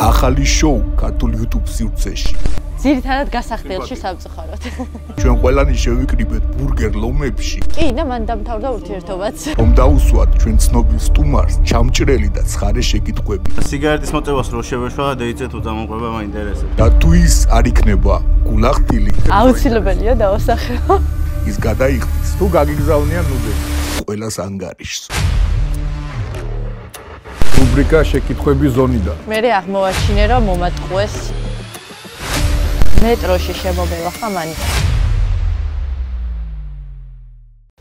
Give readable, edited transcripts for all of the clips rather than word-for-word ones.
ახალი შოუ ქართულ YouTube სივრცეში. ძირითადად გასახდელში სამწუხაროდ. ჩვენ ყველანი შევიკრიბეთ ბურგერ ლომებში. კი, და მან დამთავრდა ურთიერთობაც. რომ დაუსვათ ჩვენ ცნობილ სტუმარს ჩამჭრელი და ცხარე შეკითხვები. სიგარეტის მოწევას რო შევეშვა და იცეთ უდამოყრება მაინტერესებს. და თუ ის არ იქნება გულახტილი, აუცილებელია დავასახელო. ის გადაიხდის. თუ გაგიგზავნიან ნუდები ყველას ანგარიშს. რუბრიკა შეკითხვები ზონიდან. მე აღმოვაჩინე რომ მომატყუეს მეტროში შემომევა ხამანი.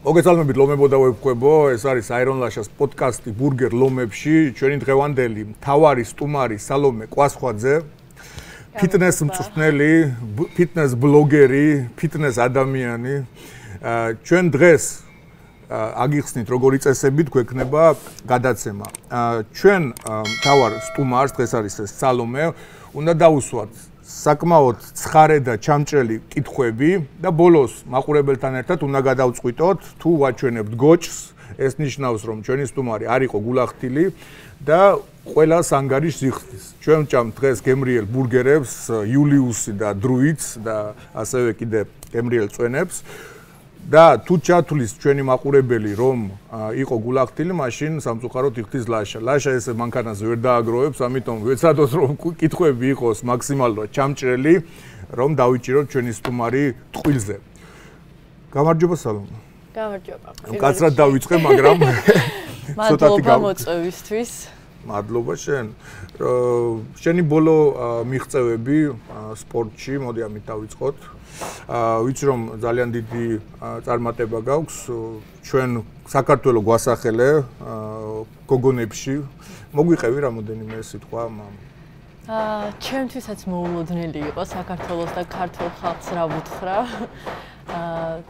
მოგესალმებით ლომებო და ვებქვებო, ეს არის აირონ ლაშას პოდკასტი ბურგერ ლომებში. ჩვენი დღევანდელი მთავარი სტუმარი სალომე კვასხვაძე, ფიტნეს მწვრთნელი, ფიტნეს ბლოგერი, ფიტნეს ადამიანი. ჩვენ დღეს აგიხსნით როგორი წესებით გვექნება გადაცემა. ჩვენ მთავარ სტუმარს დღეს არის ეს სალომე, უნდა დავუსვათ საკმაოდ ცხარე და ჩამჭრელი კითხვები და ბოლოს მაყურებელთან ერთად უნდა გადავწყვიტოთ თუ ვაჩვენებთ გოჭს. ეს ნიშნავს რომ ჩვენი სტუმარი არ იყო გულახტილი და ყველას ანგარიშს იხდის. ჩვენ ვჭამთ დღეს გემრიელ ბურგერებს, იულიუსი და დრუიც და ასევე კიდე გემრიელ წვენებს. და თუ ჩათვლის ჩვენი მაყურებელი რომ იყო გულახტილი, მაშინ სამწუხაროდ იხდის ლაშა. ლაშა ესე მანქანაზე ვერ დააგროვებს, ამიტომ ვეცადოთ რომ კითხვები იყოს მაქსიმალურად ჩამჭრელი, რომ დავიჭიროთ ჩვენი სტუმარი ტყილზე. გამარჯობა სალომე. გამარჯობა. კაცრად დავიწყე, მაგრამ მადლობა მოწვევისთვის. მადლობა შენ. შენი ბოლო მიღწევები სპორტში, მოდი ამით დავიწყოთ. ვიცი რომ ძალიან დიდი წარმატება გაქვს ჩვენ საქართველოს გვასახელე გოგონებში. მოგვიყევი რამოდენიმე სიტყვა? ჩემთვისაც მოულოდნელი იყო საქართველოს და ქართულ ხალხს რა ვუთხრა.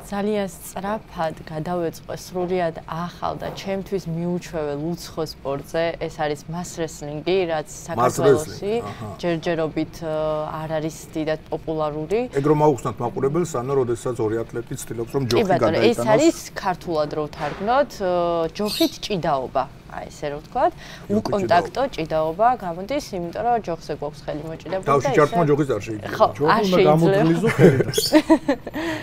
ძალიან სწრაფად გადავეწყო სრულიად ახალ და ჩემთვის მიუჩვეველ უცხო სპორტზე. ეს არის მას რესლინგი, რაც საქართველოში ჯერჯერობით არ არის დიდად პოპულარული. ეგ რომ აუხსნათ მაყურებელს, ანუ როდესაც ორი ატლეტი ცდილობს რომ ჯოხი გადაიტანოს. ეს არის ქართულად რო ვთარგმნოთ, ჯოხით ჭიდაობა. აი ესე რომ ვთქვათ, უკონტაქტო ჭიდაობა გამოდის, იმიტომ რომ ჯოხზე გვაქვს ხელი მოჭიდებული და თავში ჩართმა ჯოხის არ შეიძლება. ჯოხი უნდა გამოდრილიზო ხელი და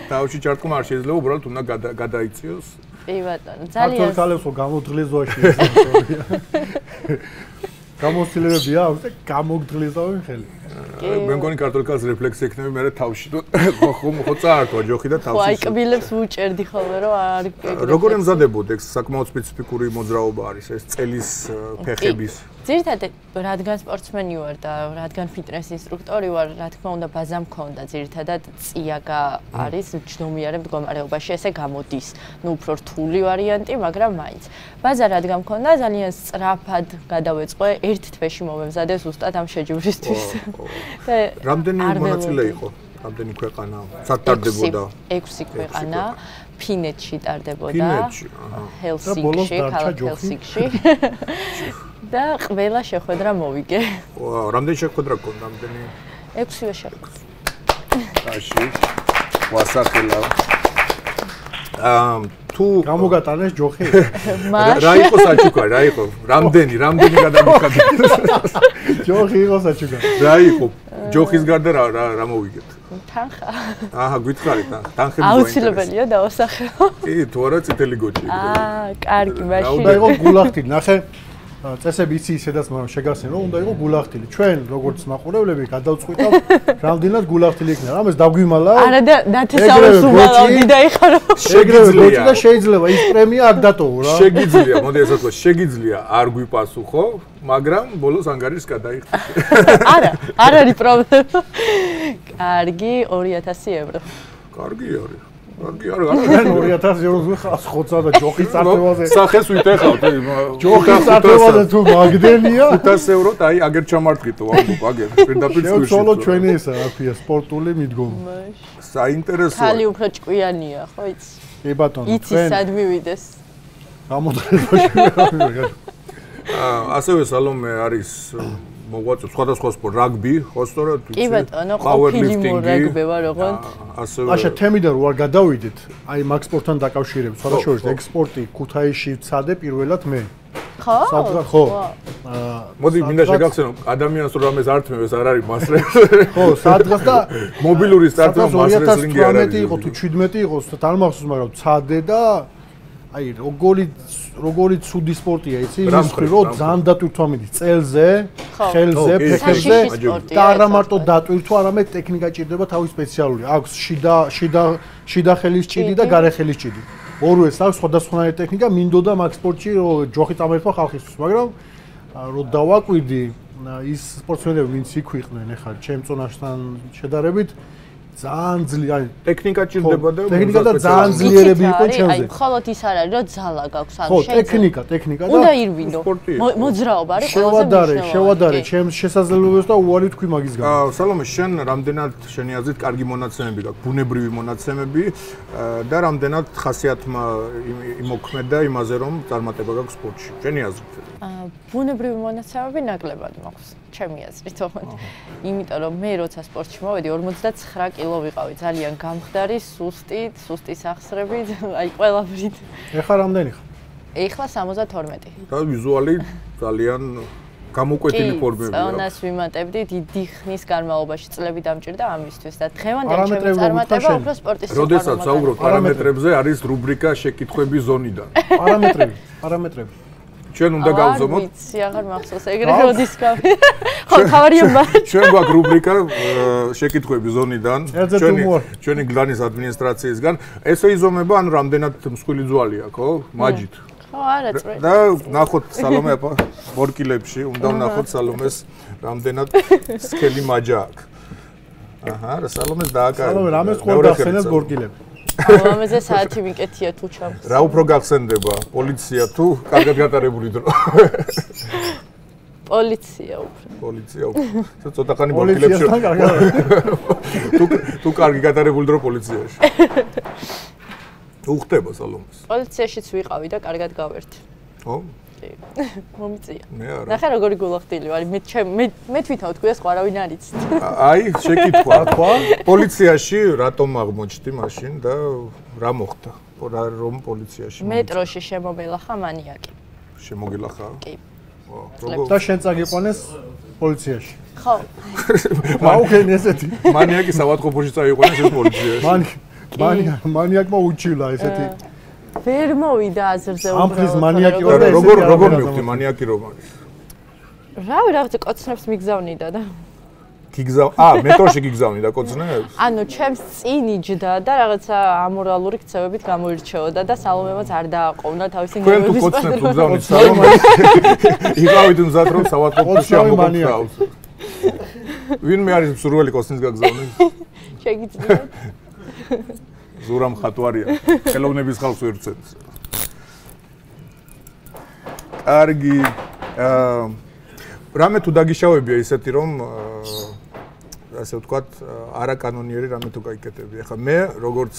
თავში ჩართმა არ შეიძლება, უბრალოდ უნდა გადაიწიოს. კი ბატონო, ძალიან ქართულ ქალებს გამოდრილიზო შეიძლება. გამოცდილებებია აქვს და გამოგდრილიზავენ ხელი. მე მგონი ქართულ ქალს რეფლექსი ექნება მე თავში და ხო წაართვა ჯოხი და თავში. ხო, აი კბილებს ვუჭერდი ხოლმე რომ არ როგორ ემზადებოდ ეგ საკმაოდ სპეციფიკური მოძრაობა არის ეს წელის ფეხების. ძირითადად რადგან სპორტსმენი ვარ და რადგან ფიტნეს ინსტრუქტორი ვარ, რა თქმა უნდა ბაზა მქონდა, ძირითადად წიაგა არის ჯდომიარე მდგომარეობაში, ესე გამოდის. ნუ უფრო რთული ვარიანტი, მაგრამ მაინც. ბაზა რადგან მქონდა, ძალიან სწრაფად გადავეწყო, ერთ თვეში მომემზადე ზუსტად ამ შეჯიბრისთვის. რამდენი მონაწილე იყო? რამდენი ქვეყანა სატარდებოდა? 6 ქვეყანა. ფინეთში ტარდებოდა, ჰელსინკში, ქალაქ ჰელსინკში. და ყველა შეხვედრა მოვიგე. რამდენი შეხვედრა გქონდა? რამდენი? 6-ვე შეხვედრა. კაში. ვასახელა. თუ გამოგატანეს ჯოხი? რა იყო საჩუქარი? რა იყო? რამდენი გადამიხადეთ? ჯოხი იყო საჩუქარი. რა იყო? ჯოხის გარდა რა მოვიგეთ? თანხა. აჰა, გითხარით, თანხები აუცილებელია დავასახელო. კი, თუ არა წითელი გოჭი. კარგი, მაშინ. უნდა იყო გულახტილი. ნახე, წესები იცი ისედაც შეგახსენ რომ უნდა იყო გულახტილი. ჩვენ როგორც მაყურებლები გადავწყვიტავ რამდენად გულახტილი იქნება. რამეს დაგვიმალა. არა და ნათესავებს უმალავდი და იხარო. შეგიძლია და შეიძლება ის პრემია არ დატოვო რა. შეგიძლია, მოდი ასე ვთქვა, შეგიძლია არ გვიპასუხო, მაგრამ ბოლოს ანგარიშს გადაიხდით. არა, არ არის პრობლემა. კარგი, 2000 ევრო. კარგი არის. კარგი არის. 2000 ევროზე ხას ხოცა და ჯოხის წარწერაზე. სახეს ვითეხავთ. ჯოხის წარწერაზე თუ მაგდენია. 500 ევროთ, აი აგერ ჩამარტყიტო, ამბობ, აგერ. პირდაპირ წვირში. შეუცვალო ჩვენი ესა, რა ქვია, სპორტული მიდგომა. საინტერესოა. ხალი უფრო ჭკვიანია, ხო იცი? კი ბატონო, იცი სად მივიდეს. გამოდრილებაში. ასევე სალომე არის მოღვაწეობს სხვადასხვა სპორტ, რაგბი, ხო სწორად? კი ბატონო, ყოფილი მორაგბე ვარ ოღონდ. ასევე აშა თემიდან რო არ გადავიდეთ, აი მაგ სპორტთან დაკავშირებით, სხვადასხვა ექსპორტი ქუთაისში ვცადე პირველად მე. ხო? სადღაც ხო. მოდი მინდა შეგახსენო ადამიანს რომ ამას არ თმევს არ არის მასრე. ხო, სადღაც და მობილური სტარტაპი მასრესლინგი არ არის. 2018 იყო თუ 17 იყო, თან მახსოვს, მაგრამ ცადე და აი როგორი ცუდი სპორტია იცი, ის რომ ძალიან დატვირთვა მიდის წელზე, ხელზე, ფეხებზე და არა მარტო დატვირთვა, არამედ ტექნიკა ჭირდება თავის სპეციალური. აქვს შიდა ხელის ჭიდი და გარე ხელის ჭიდი. ორივეს აქვს სხვადასხვანაირი ტექნიკა, მინდოდა მაგ სპორტში რომ ჯოხი წამერქვა ხალხისთვის, მაგრამ რომ დავაკვირდი ის სპორტსმენები, ვინც იქვიყვნენ ახლა ჩემ წონასთან შედარებით ძალიან ძლიერი ტექნიკა ჭირდება და ტექნიკა და ძალიან ძლიერები იყო ჩემზე. აი, ხოლოდ ის არ არის, რომ ძალა გაქვს, ანუ ხო, ტექნიკა და უნდა ირვინო. მოძრაობა არის ყველაზე მნიშვნელოვანი. შევადარე ჩემს შესაძლებლობებს და უარი თქვი მაგის გამო. სალომე, შენ რამდენად შენი აზრით კარგი მონაცემები გაქვს, ბუნებრივი მონაცემები და რამდენად ხასიათმა იმოქმედა იმაზე, რომ წარმატება გაქვს სპორტში. შენი აზრით? ბუნებრივი მონაცემები ნაკლებად მაქვს, ჩემი აზრით, ოღონდ. იმიტომ რომ მე როცა სპორტში მოვედი 59 კილო ვიყავი, ძალიან გამხდარი, სუსტი სახსრებით, აი ყველაფრით. ეხლა რამდენი ხარ? ეხლა 72. და ვიზუალი ძალიან გამოკვეთილი ფორმები აქვს. წონას ვიმატებდი დიდი ხნის განმავლობაში, წლები დამჭირდა ამისთვის და დღევანდელი ჩემი წარმატება უფრო სპორტის სიყვარული. როდესაც საუბრობ პარამეტრებზე, არის რუბრიკა შეკითხვები ზონიდან. პარამეტრები. ჩვენ უნდა გავზომოთ. ვიცი, აღარ მახსოვს, ეგრე როდის გავი. ხო, თავარია მაგრამ. ჩვენ გვაქვს რუბრიკა შეკითხვები ზონიდან, ჩვენი გლანის ადმინისტრაციისგან. ესე იზომება, ანუ რამდენად მსხვილი ძვალია, ხო? მაჯით. ხო, არა, წვრილი. და ნახოთ სალომე აპა ბორკილებში, უნდა ნახოთ სალომეს რამდენად სქელი მაჯა აქვს. აჰა, რა სალომეს დააკარგა. სალომე, რამეს ხوار გახსენებს ბორკილები? ამაზე საათი ვიკეთია თუ ჩამხს. რა უფრო გახსენდება, პოლიცია თუ კარგად გატარებული დრო? პოლიცია უფრო. პოლიცია უფრო. ცოტა ხანი ბორკილებში. თუ კარგი გატარებული დრო პოლიციაში. უხდება სალომეს. პოლიციაშიც ვიყავი და კარგად გავერთი. ხო? კი. მომიწია. მე არა. ნახე როგორი გულახდილი ვარ. მე თვითონ თქვი ეს ყვარავინ არის. აი, შეკითხვა. პოლიციაში რატომ აღმოჩნდი მაშინ და რა მოხდა? რომ პოლიციაში მეტროში შემომელახა მანიაკი. შემოგილახა? კი. და შენ წაგიყვანეს პოლიციაში. ხო. აუქენ ესეთი. მანიაკი საავადმყოფოში წაიყვანეს ეს პოლიციაში. მანიაკმა უჩივლა ესეთი. ვერ მოვიდა აზრზე უბრალოდ. ამხის მანიაკი ვარ და როგორ მივხვდი მანიაკი რომ არის? რავი, რაღაცა კოცნებს მიგზავნიდა და მეტროში გიგზავნიდა კოცნებს? ანუ ჩემს წინ იჯდა და რაღაცა ამორალური ქცევებით გამოირჩეოდა და სალომემაც არ დააყოვნა თავისი ნერვების პატარა. თქვენ თუ კოცნებს უგზავნით სალომე. იყავით მზად რომ საავადმყოფოში ამოგწავნით. ვინმე არის მსურველი კოცნის გაგზავნის? შეგიძლიათ? ზურამ ხატვარია. ხელოვნების ხალხს ვერცენს. კარგი. რამე თუ დაგიშავებია ისეთი რომ ასე ვთქვათ, არაკანონიერი რამე თუ გაიკეთებდი. ახლა მე როგორც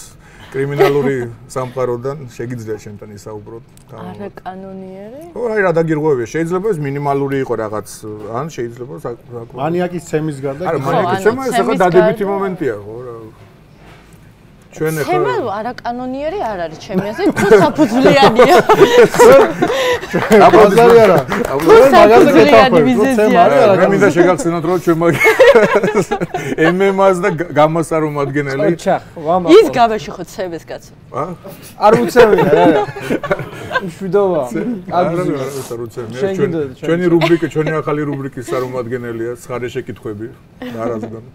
კრიმინალური სამყაროდან შეგიძლია შენთან ისაუბროთ. არაკანონიერი? ხო, აი რა დაგირღვევია. შეიძლება ეს მინიმალური იყო რაღაც, ან შეიძლება მანიაკის ცემის გარდა. არა, მანიაკის ცემა ეს ახლა დადებითი მომენტია, ხო რა. ჩვენ ახლა ცემა არაკანონიერი არ არის ჩემი აზრით, თუ საფუძვლიანია. აბაზარი არა. მაგაზე გეთახმებით. მე მინდა შეგახსენოთ რომ ჩვენ MMA-ს და გამას არ უმადგენელი. ის გაბაში ხო ცემეს კაცო. არ უცემია რა. მშვიდობა. ჩვენი რუბრიკა, ჩვენი ახალი რუბრიკის წარმომადგენელია, ცხარე შეკითხვები და არასგან.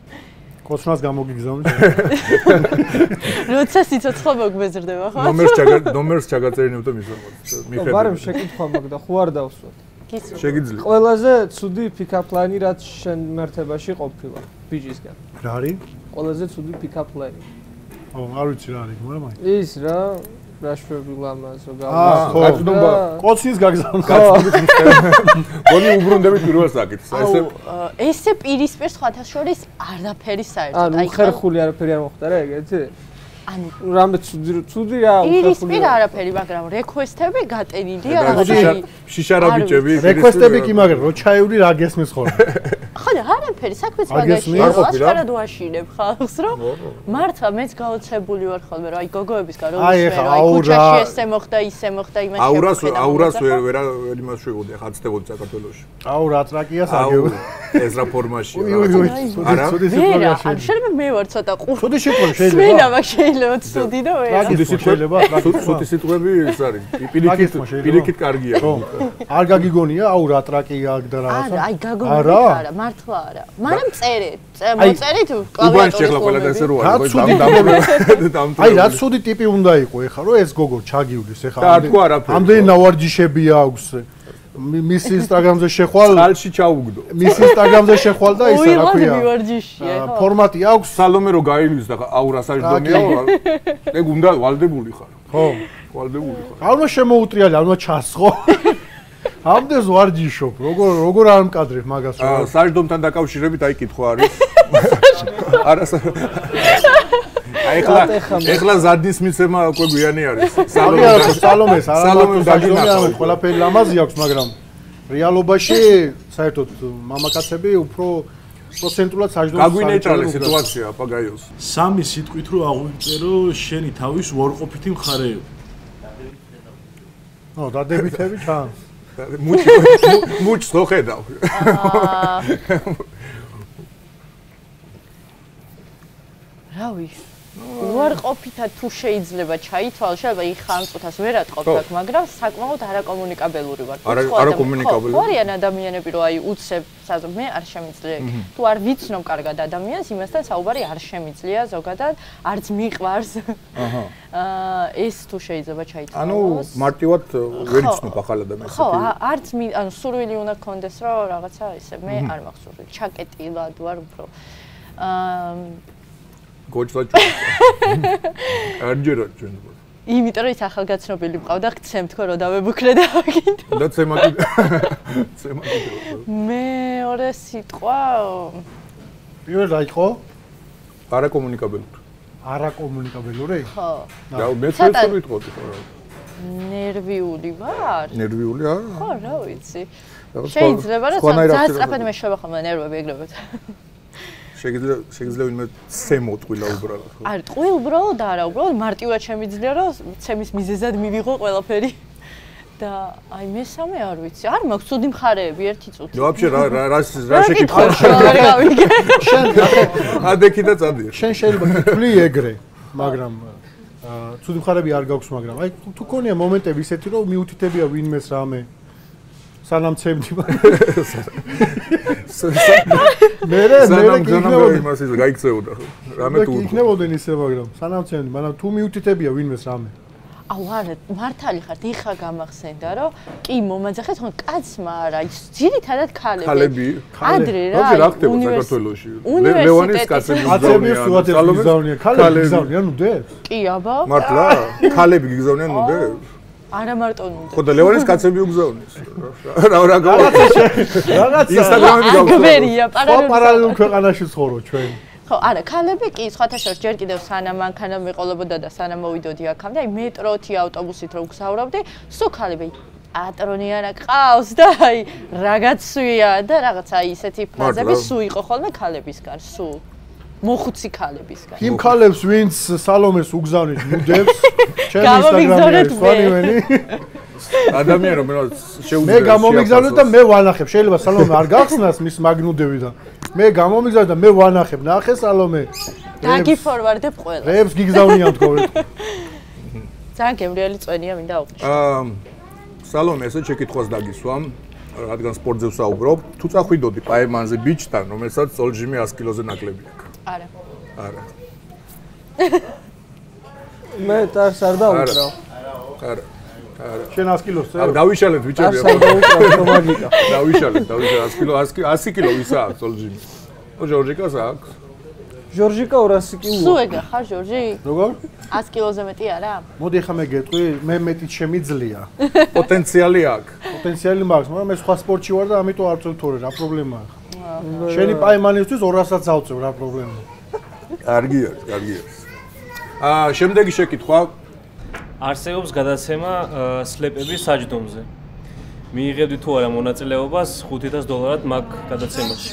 კოცნას გამოგიგზავნე. როცა სიცოცხლე მოგმეზრდება ხო? ნომერს ჩაგაწერინებ და მისამოწ. მიხედავ. ბარემ შეკითხვა მაქვს და ხო არ დავსვათ. შეგიძლია. ყველაზე ცუდი pick-up line-ი რაც შენ მერთებაში ყოფილა ბიჭისგან. რა არის? ყველაზე ცუდი pick-up line. არ ვიცი რა არის, მაგრამ აი. ის რა რაშვები ლამაზო გაწვდობა კოცნის გაგზავნა. გონი უბრუნდები პირველ საკითხს. ესე პირისპირ სხვათა შორის არაფერი საერთოდ. აი ხერხული არაფერი არ მოხდა რა ეგეთი? ანუ რამე ცუდი რა უხერხული. პირისპირ არაფერი, მაგრამ რეკვესტები გატენილია რაღაცა. შიშარა ბიჭები. რეკვესტები კი მაგრამ რო ჩაივლი რა გესმის ხოლმე. ხო და არაფერი საქმეც მაგაშია ასკარად ვაშინებ ხალხს რომ მართლა მეც გაოცებული ვარ ხოლმე რომ აი გოგოებისგან რომ ისე აი ქუჩაში ესე მოხდა ისე მოხდა იმაში აურას ვერ იმას შევოდი ახლა ცდებოდი საქართველოში აურა ტრაკიას აგეო ეს რა ფორმაში არა ცუდი სიტუაცია ან შეიძლება მე ვარ ცოტა ყური ცუდი სიტყვა შეიძლება მენა მაგ შეიძლება ცუდი და ვერა ცუდი სიტყვება ცუდი სიტყვები ეს არის პირიქით კარგია არ გაგიგონია აურა ტრაკია და რაღაცა აი გაგონია არა მართლა არა მაგრამ მოწერით კლავიატურის ყველადასე რო არის აი რა ცუდი ტიპი უნდა იყო ეხლა რომ ეს გოგო ჩაგივლის ეხლა და არ თქვა არაფერი ამდენი ნავარჯიშები აქვს მის ინსტაგრამზე შეხვალ წყალში ჩაუგდო მის ინსტაგრამზე შეხვალ და ისა რა ქვია ფორმატი აქვს სალომე რო გაილვის და აურას აჯდომია ეგ უნდა ვალდებული ხარ ხო ვალდებული ხარ არ უნდა შემოუტრიალი არ უნდა ჩასხო ამდენს ვარჯიშობ როგორ არ მკადრებ მაგას საჯდომთან დაკავშირებით აი კითხვა არის არას ეხლა ზარდის მიცემა უკვე გვიანი არის სალომეს არამარტო ყველაფერი ლამაზი აქვს მაგრამ რეალობაში საერთოდ მამაკაცები უფრო პროცენტულად საჯდომს გაგვინეჭალე სიტუაცია პაგაიოს სამი სიტყვით რო აღვიწერო შენი თავის უარყოფითი მხარეები ო დადებითები ჩან მუჩს რო ხედავ რავი უარყოფითად თუ შეიძლება ჩაითვალო, შეიძლება იხანწუთას ვერ ატყობთ, მაგრამ საკმაოდ არაკომუნიკაბელური ვარ. არაკომუნიკაბელური. ხარიან ადამიანები, რომ აი უცებ, მე არ შემიძლია. თუ არ ვიცნობ კარგად ადამიანს, იმასთან საუბარი არ შემიძლია ზოგადად, არც მიყვარს. ეს თუ შეიძლება ჩაითვალოს. ანუ მარტივად ვერ იცნობ ახალ ადამიანს. ხო, არც ანუ სურვილი უნდა გქონდეს, რომ რაღაცა ისე, მე არ მაქვს სურვილი. ჩაკეტილად ვარ უფრო. გოჩლა ჩვენ. არჯერა ჩვენ. იმიტომ რომ ის ახალგაცნობილი მყავდა, ხცემ თქო რომ დავებუქრე და აგინდა. და ცემაკი. მეორე სიტყვა პირველ რა იყო? არაკომუნიკაბელური. არაკომუნიკაბელური? ხო. და მე ცოტა ვიტყოდი ხო რა. ნერვიული ვარ? ნერვიული არა? ხო, რა ვიცი. შეიძლება რომ ძაძწაფად მე შევახმო ნერვები ეგრევე. შეიძლება ვინმე ცემო ტყილა უბრალოდ. არ ტყილ უბრალოდ არა, უბრალოდ მარტივად შემიძლია რომ ცემის მიზეზად მივიღო ყველაფერი. და აი მესამე არ ვიცი, არ მაქვს ცუდი მხარეები ერთი წუთი. ვაფშე რა შეკითხვა არ გავიგე. შენ ადექი და წადიე. შენ შეიძლება თვლი ეგრე, მაგრამ ცუდი მხარეები არ გაქვს, მაგრამ აი თუ ქონია მომენტები ისეთი რომ მიუთითებია ვინმეს რამე სანამ ცემდი მერე იქნებოდი იმას ის გაიქცეოდა რამე თუ იქნებოდნენ ისე მაგრამ სანამ ცემდი მაგრამ თუ მიუთითებია ვინმეს რამე აუ არა მართალი ხართ ეხა გამახსენდა რომ კი მომაძახეთ ხო კაცმა არა ის ძირითადად ქალები ადრე რა ხდება საქართველოში ლევანის კაცები გიზავნიან ქალები გიზავნიან ნუდებს კი აბა მართლა ქალები გიზავნიან ნუდებს არა მარტო ნუდა. ხო და ლევანის კაცები უგზავნეს. რა გავაცე. რაღაც ინსტაგრამები გავხსნა. გაბერია, პარალელურ ქვეყანაში ცხოვრობ ჩვენ. ხო, არა, ქალები კი სხვათა შორის ჯერ კიდევ სანამ მანქანა მეყოლებოდა და სანამ მოვიდოდი აქამდე, აი მეტროთი ავტობუსით რო გზავრობდი, სულ ქალები პატრონი არა ყავს და აი რაღაცვია და რაღაცა ისეთი ფრაზები სულ იყო ხოლმე ქალებისგან, სულ. მოხუცი ქალებისგან. იმ ქალებს ვინც სალომეს უგზავნით ნუდებს, ჩემი ინსტაგრამი სვანივენი. ადამიანი რომ შეუძლია. მე გამომიგზავნე და მე ვანახებ. შეიძლება სალომე არ გახსნას მის მაგნუდები და მე გამომიგზავნე და მე ვანახებ. ნახე სალომე. დაგიფორვარდებ ყველა. რებს გიგზავნიან თქო. ძალიან გემრიელი წვენია მინდა აუყიშო. სალომე ესე შეკითხვას დაგისვამ. რადგან სპორტზე ვსაუბრობ, თუ წახვიდოდი პაემანზე ბიჩთან, რომელსაც წოლჟიმი 100 კილოზე ნაკლები აქვს. არა. არა. მე ტარს არ დავუწრავ. არა. არა. შენ 100 კილოს წე? დავიშალეთ ბიჭები. ტარს არ დავუწრავ მაგიკა. დავიშალეთ 100 კილო ვისა აქვს წოლჟიმი. ჟორჟიკას აქვს. ჟორჟიკა 200 კილო. სულ ეგა ხარ ჟორჟი? როგორ? 100 კილოზე მეტი არა? მოდი ახლა მე გეტყვი, მე მეტიც შემიძლია. პოტენციალი აქვს. პოტენციალი მაქვს, მაგრამ მე სხვა სპორტში ვარ და ამიტომ არ წვევ თორე რა პრობლემაა. შენი პაემანისთვის 200-ს ავწევ რა პრობლემაა. კარგი არის, კარგი არის. შემდეგი შეკითხვა. არსებობს გადაცემა სლეპების საჯდომზე. მიიღებდი თუ არა მონაწილეობას $500 მაგ გადაცემაში.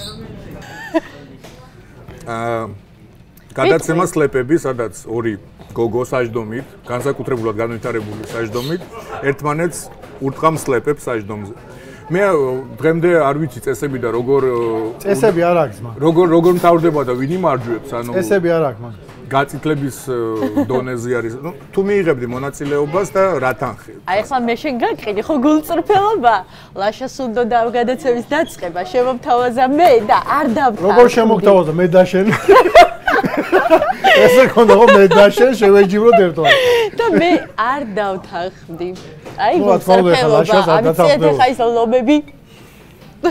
გადაცემა სლეპები, სადაც ორი გოგო საჯდომით, განსაკუთრებულად განვითარებული საჯდომით, ერთმანეთს ურტყამს სლეპებს საჯდომზე. მე დღემდე არ ვიცი წესები და როგორ წესები არ აქვს მაგ. როგორ მთავრდება და ვინ იმარჯვებს, ანუ წესები არ აქვს მაგ. გაწითლების დონეზე არის. ნუ თუ მიიღებდი მონაწილეობას და რა თანხი? აი ახლა მე შენ გაკიდი ხო გულწრფელობა? ლაშას უნდა და გადაცემის დაწყება შემომთავაზა მე და არ დავთანხმდი. როგორ შემოგთავაზა მე და შენ? ესე ქონდა რომ მე და შენ შევეჯიბროთ ერთად. და მე არ დავთანხმდი. აი გულწრფელობა, ამიტომ ეხა ის ლომები.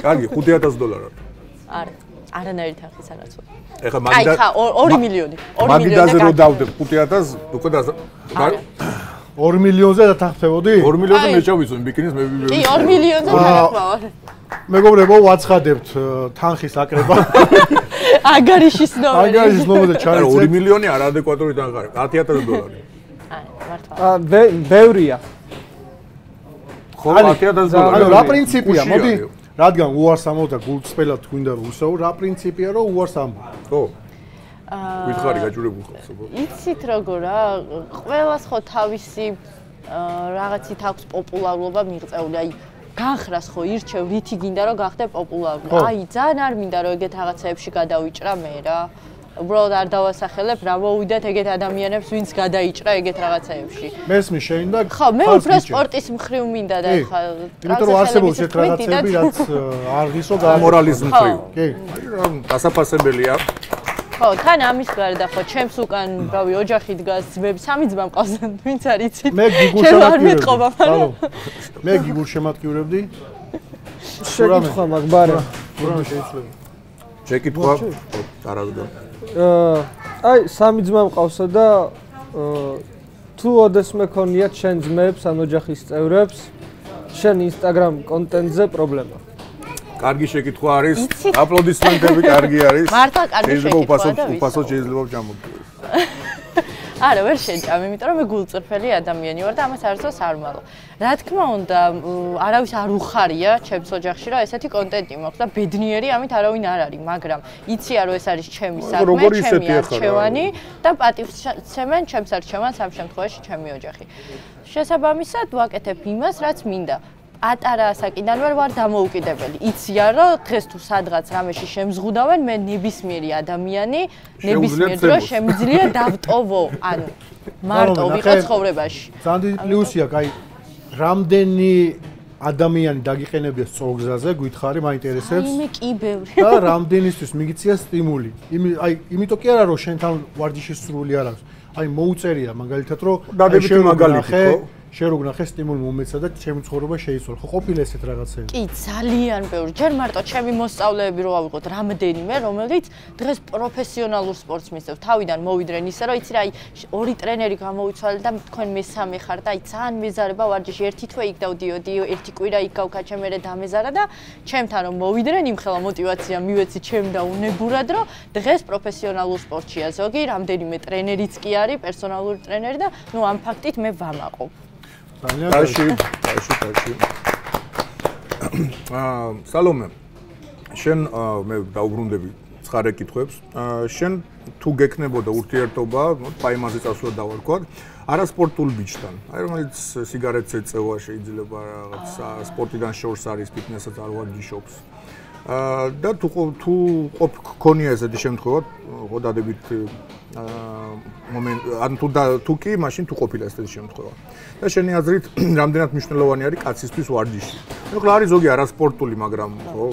კარგი, $5,000. არანაირი თანხის არაცო. ეხა აი ხა 2 მილიონი. 2 მილიონი. მაგიდაზე რო დავდებ 5,000, უკვე და 2 მილიონზე დათანხმდებოდი? 2 მილიონზე მე ჩავიცვენ ბიკინის მე. კი, 2 მილიონზე დათანხმავ. მეგობრებო, ვაცხადებთ თანხის აკრება. აგარიშის ნომერი. აგარიშის ნომერი ჩაიცეთ. 2 მილიონი არადეკვატური თანხა. $10,000. აი, მართლა. ბევრია. ხო, $10,000. ანუ რა პრინციპია, მოდი. რადგან უარს ამბობ და გულწრფელად გვინდა რომ უსაურო, რა პრინციპია რომ უარს ამბობ? ხო. ვითხარი გაჭირებულ ხალხს. იცით როგორ რა, ყველას ხო თავისი რაღაცით აქვს პოპულარობა მიღწეული. აი განხრას ხო ირჩევ, რითი გინდა რომ გახდე პოპულარული. აი ძალიან არ მინდა რომ ეგეთ რაღაცეებში გადავიჭრა მე რა. უბრალოდ არ დავასახელებ, რა მოვიდეთ ეგეთ ადამიანებს, ვინც გადაიჭრა ეგეთ რაღაცეებში. მესმის შენ და ხო, მე უფრო სპორტის მხრივ მინდა და ხა. იმიტომ რომ არსებობს ერთ რაღაცები, რაც არ ღისო მორალიზმ მხრივ. კი. დასაფასებელია. ხო, თან ამის გარდა ხო, ჩემს უკან, რავი, ოჯახი დგას, ძმები, 3 ძმა მყავს, ვინც არ იცით. მე გიგულ შემატკივრებდი. მე გიგულ შემატკივრებდი. შეკითხვა მაგ ბარე. რა შეიძლება? შეკითხვა არაგდა. აი 3 ძმა მყავსა და თუ ოდეს მეკონიათ შენ ძმებს ან ოჯახის წევრებს შენ Instagram კონტენტზე პრობლემა. კარგი შეკითხვა არის. აპლოდისმენტები კარგი არის. მართლა კარგი შეკითხვა და უფასოდ შეიძლება ჩამოგდივას. არა, ვერ შეჭამ, იმიტომ რომ მე გულწრფელი ადამიანი ვარ და ამას არასდროს არ ვალო. რა თქმა უნდა, არავის არ უხარია ჩემს ოჯახში, რომ ესეთი კონტენტი მაქვს და ბედნიერი ამით არავინ არ არის, მაგრამ იცია რომ ეს არის ჩემი საქმე, ჩემი არჩევანი და პატივცემენ ჩემს არჩევანს ამ შემთხვევაში ჩემი ოჯახი. შესაბამისად ვაკეთებ იმას, რაც მინდა. ატარა ასაკიდან ვარ დამოუკიდებელი. იციან რომ დღეს თუ სადღაც რამეში შემზღუდავენ, მე ნებისმიერი ადამიანი, ნებისმიერ დროს შემიძლია დავტოვო, ანუ მარტო ვიყო ცხოვრებაში. ძალიან დიდი პლუსია, კაი, რამდენი ადამიანი დაგიყენებია სწორგზაზე, გითხარი, მაინტერესებს. მე კი ბევრი. და რამდენისთვის მიგიწია სტიმული. აი, იმიტომ კი არა რომ შენთან ვარჯიშის სრული არ აქვს. აი, მოუწერია მაგალითად რომ დადებითი მაგალითი ხო? შენ რო გნახე სტიმული მომეცა და ჩემი ცხოვრება შეიცვალა. ხო ყოფილა ესეთ რაღაცები? კი, ძალიან ბევრი. ჯერ მარტო ჩემი მოსწავლეები რო ავიღოთ რამდენიმე, რომელიც დღეს პროფესიონალურ სპორტს მისდევს. თავიდან მოვიდნენ ისე, რომ იცი რა, აი, 2 ტრენერი გამოვიცვალე და თქვენ მესამე ხარ და აი ძალიან მეზარება ვარჯიში. ერთი თვე იქ დავდიოდი, ერთი კვირა იქ გავკაჩე, მერე დამეზარა და ჩემთან რომ მოვიდნენ, იმხელა мотиваცია მივეცი ჩემ და უნებურად, რომ დღეს პროფესიონალურ სპორტშია ზოგი, რამდენიმე ტრენერიც კი არის, პერსონალური ტრენერი და ნუ ამ ფაქტით მე ვამაყობ. ტაში. სალომე. შენ მე დაუბრუნდები ცხარე კითხვებს. შენ თუ გექნებოდა ურთიერთობა, პაიმაზე წასვლა დავარქვათ, არასპორტულ ბიჭთან. აი რომელიც სიგარეტს ეწევა, შეიძლება რაღაც სპორტიდან შორს არის, ფიტნესაც არ ვარჯიშობს. და თუ გქონია ესეთი შემთხვევა, ხო დადებით ან თუ კი, მაშინ თუ ყოფილა ესეთი შემთხვევა. და შენი აზრით, რამდენად მნიშვნელოვანი არის კაცისთვის ვარჯიში? ნუ არის ზოგი არასპორტული, მაგრამ ხო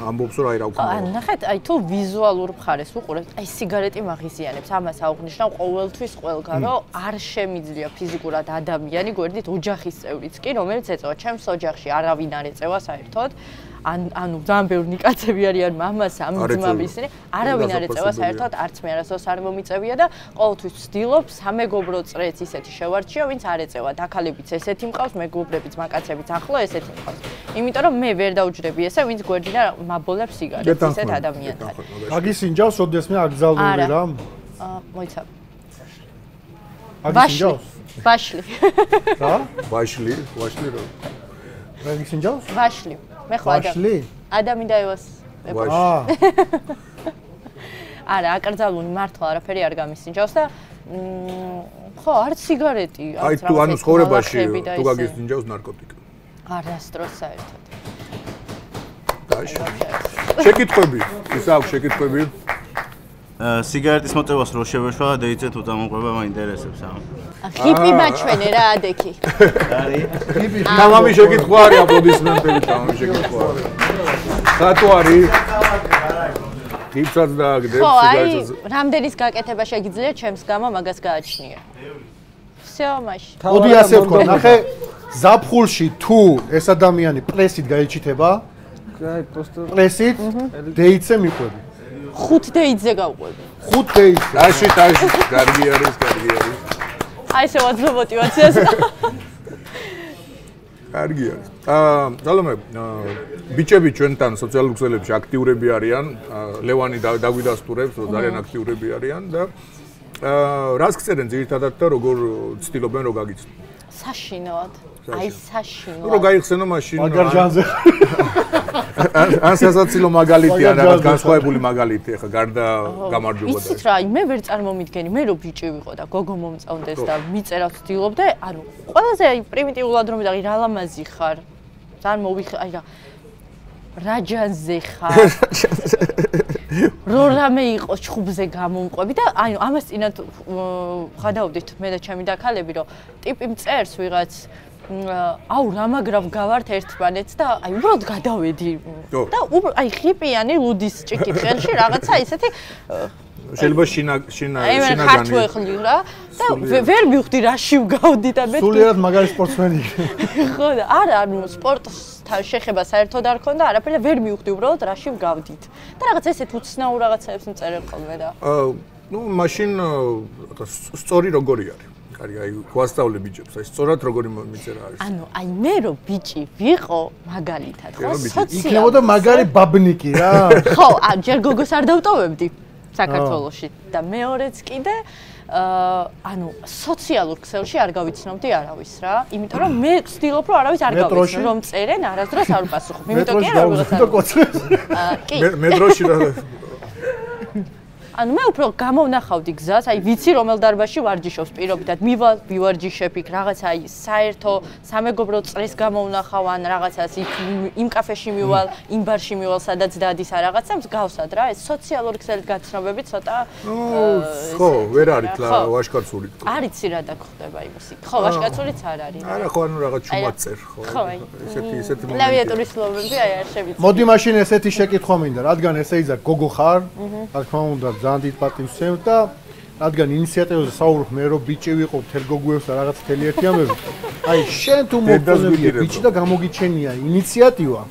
ამბობს რომ აი რა ვქნა. ან ნახეთ, აი თუ ვიზუალურ მხარეს ვუყურებთ, აი სიგარეტი მაღიზიანებს, ამას აუღნიშნავ ყოველთვის ყველგან, რომ არ შემიძლია ფიზიკურად ადამიანი, გვერდით ოჯახის წევრიც კი, რომელიც ეწევა ჩემს ოჯახში, არავინ არ ეწევა საერთოდ. ანუ ძალიან ბევრი კაცები არიან მამას ამ ძმები ისინი არავინ არ ეწევა საერთოდ არც მე არასდროს არ მომიწევია და ყოველთვის ვცდილობ სამეგობრო წრეც ისეთი შევარჩიო ვინც არ ეწევა დაქალებიც ესეთი მყავს მეგობრებიც მაკაცებიც ახლო ესეთი მყავს იმიტომ რომ მე ვერ დაუჯდები ესე ვინც გვერდიდან მაბოლებს სიგარეტს ისეთ ადამიანთან აგისინჯავს ოდესმე აკრძალული რა მოიცა აგისინჯავს ბაშლი რა ბაშლი რა აგისინჯავს ბაშლი მე ხო ადამიანი დაევას არა, აკრძალული მართლა არაფერი არ გამისინჯავს და ხო, არც სიგარეტი, აი თუ ანუ ცხოვრებაში თუ გაგისინჯავს ნარკოტიკი. არასდროს საერთოდ. შეკითხვები, ის აქვს შეკითხვები. სიგარეტის მოწევას რო შევეშვა და დაიწეთ უთამოყვება მაინტერესებს ამ. ჰიპი მაჩვენე რა ადექი. არის. თამამი შეკითხვა არის აპლოდისმენტები თამამი შეკითხვა არის. სათუ არის? ტიპსაც დააგდებ სიგარეტს. ხო, აი, რამდენის გაკეთება შეგიძლია ჩემს გამო მაგას გააჩნია. всё, მაშინ. მოდი ასე ვთქვა, ნახე, ზაფხულში თუ ეს ადამიანი პრესით გაიჩითება, აი, просто პრესით დეიცე მიყვები. 5 დეიძე გავყვები. 5 დეიძე. ტაში, კარგი არის. აი, შევაძლო мотиваციას. კარგი არის. ძალომე, ბიჭები ჩვენთან სოციალურ ქსელებში აქტიურები არიან. ლევანი დაგვიდასტურებს, რომ ძალიან აქტიურები არიან და რას გწერენ ძირითადად და როგორ ცდილობენ რომ გაგიცნო? საშინოად. აი, საშინოად. რო გაიხსენო მაშინ. მაგარ ჯანზე. ან სასაცილო მაგალითი ან რაღაც განსხვავებული მაგალითი ახლა გარდა გამარჯვება და იცით რა, მე ვერ წარმომიდგენი, მე რო ბიჭი ვიყო და გოგო მომწონდეს და მიწერა ვცდილობდე, ანუ ყველაზე აი პრიმიტიულად რომ ვიდაღი რა ლამაზი ხარ. ძალიან მოვიხ აი რა ჯანზე ხარ. რო რამე იყოს ჩხუბზე გამომყვები და აი ამას წინათ ხედავდით მე და ჩემი დაქალები რომ ტიპი მწერს ვიღაც აუ რა მაგრավ გავართ ერთმანეთს და აი უბრალოდ გადავედი და აი ხიპიანი ლუდის ჭიქით ხელში რაღაცა ისეთი შეიძლება შინაგანი ქართული რა და ვერ მივხვდი რაში ვგავდი და მე სულიერად მაგარი სპორტსმენი ხო და არა ანუ სპორტთან შეხება საერთოდ არ ქონდა არაფერი და ვერ მივხვდი უბრალოდ რაში ვგავდით და რაღაც ესეთ უცნაურ რაღაცებს მწერენ ხოლმე და ნუ მაშინ სწორი როგორი არის კარგი აი გვასწავლე ბიჭებს აი სწორად როგორი მიწერა არის ანუ აი მე რო ბიჭი ვიყო მაგალითად ხო სოციალ იქნებოდა მაგარი ბაბნიკი რა ხო ჯერ გოგოს არ დავტოვებდი საქართველოში და მეორეც კიდე ანუ სოციალურ ქსელში არ გავიცნობდი არავის რა იმიტომ რომ მე ვცდილობ რომ არავის არ გავიცნო რომ წერენ არასდროს არ უპასუხობ იმიტომ კი არა კი მეტროში რა ანუ მე უფრო გამოვნახავდი გზას, აი ვიცი რომელ დარბაზში ვარჯიშობს პირობითად, მივალ, ვივარჯიშებ იქ რაღაცა აი საერთო სამეგობრო წრეს გამოვნახავ ან რაღაცას იქ იმ კაფეში მივალ, იმ ბარში მივალ, სადაც დადის ან რაღაცა მსგავსად რა, ეს სოციალური ქსელით გაცნობები ცოტა ხო, ვერ არის ვაშკაცული. არიცი რა დაგხვდება იმისი. ხო, ვაშკაცულიც არ არის. არა, ხო, ანუ რაღაც ჩუმად წერ, ხო. ესეთი კლავიატურის ფლობები აი არ შევიცი. მოდი მაშინ ესეთი შეკითხვა მინდა, რადგან ესე იზარ გოგო ხარ, რა თქმა უნდა ძალიან დიდ პატივს ვცემ და რადგან ინიციატივაზე საუბრობ მე რომ ბიჭი ვიყო მთელ გოგუებს და რაღაც მთელი ერთიამები აი შენ თუ მოგწონებია ბიჭი და გამოგიჩენია ინიციატივა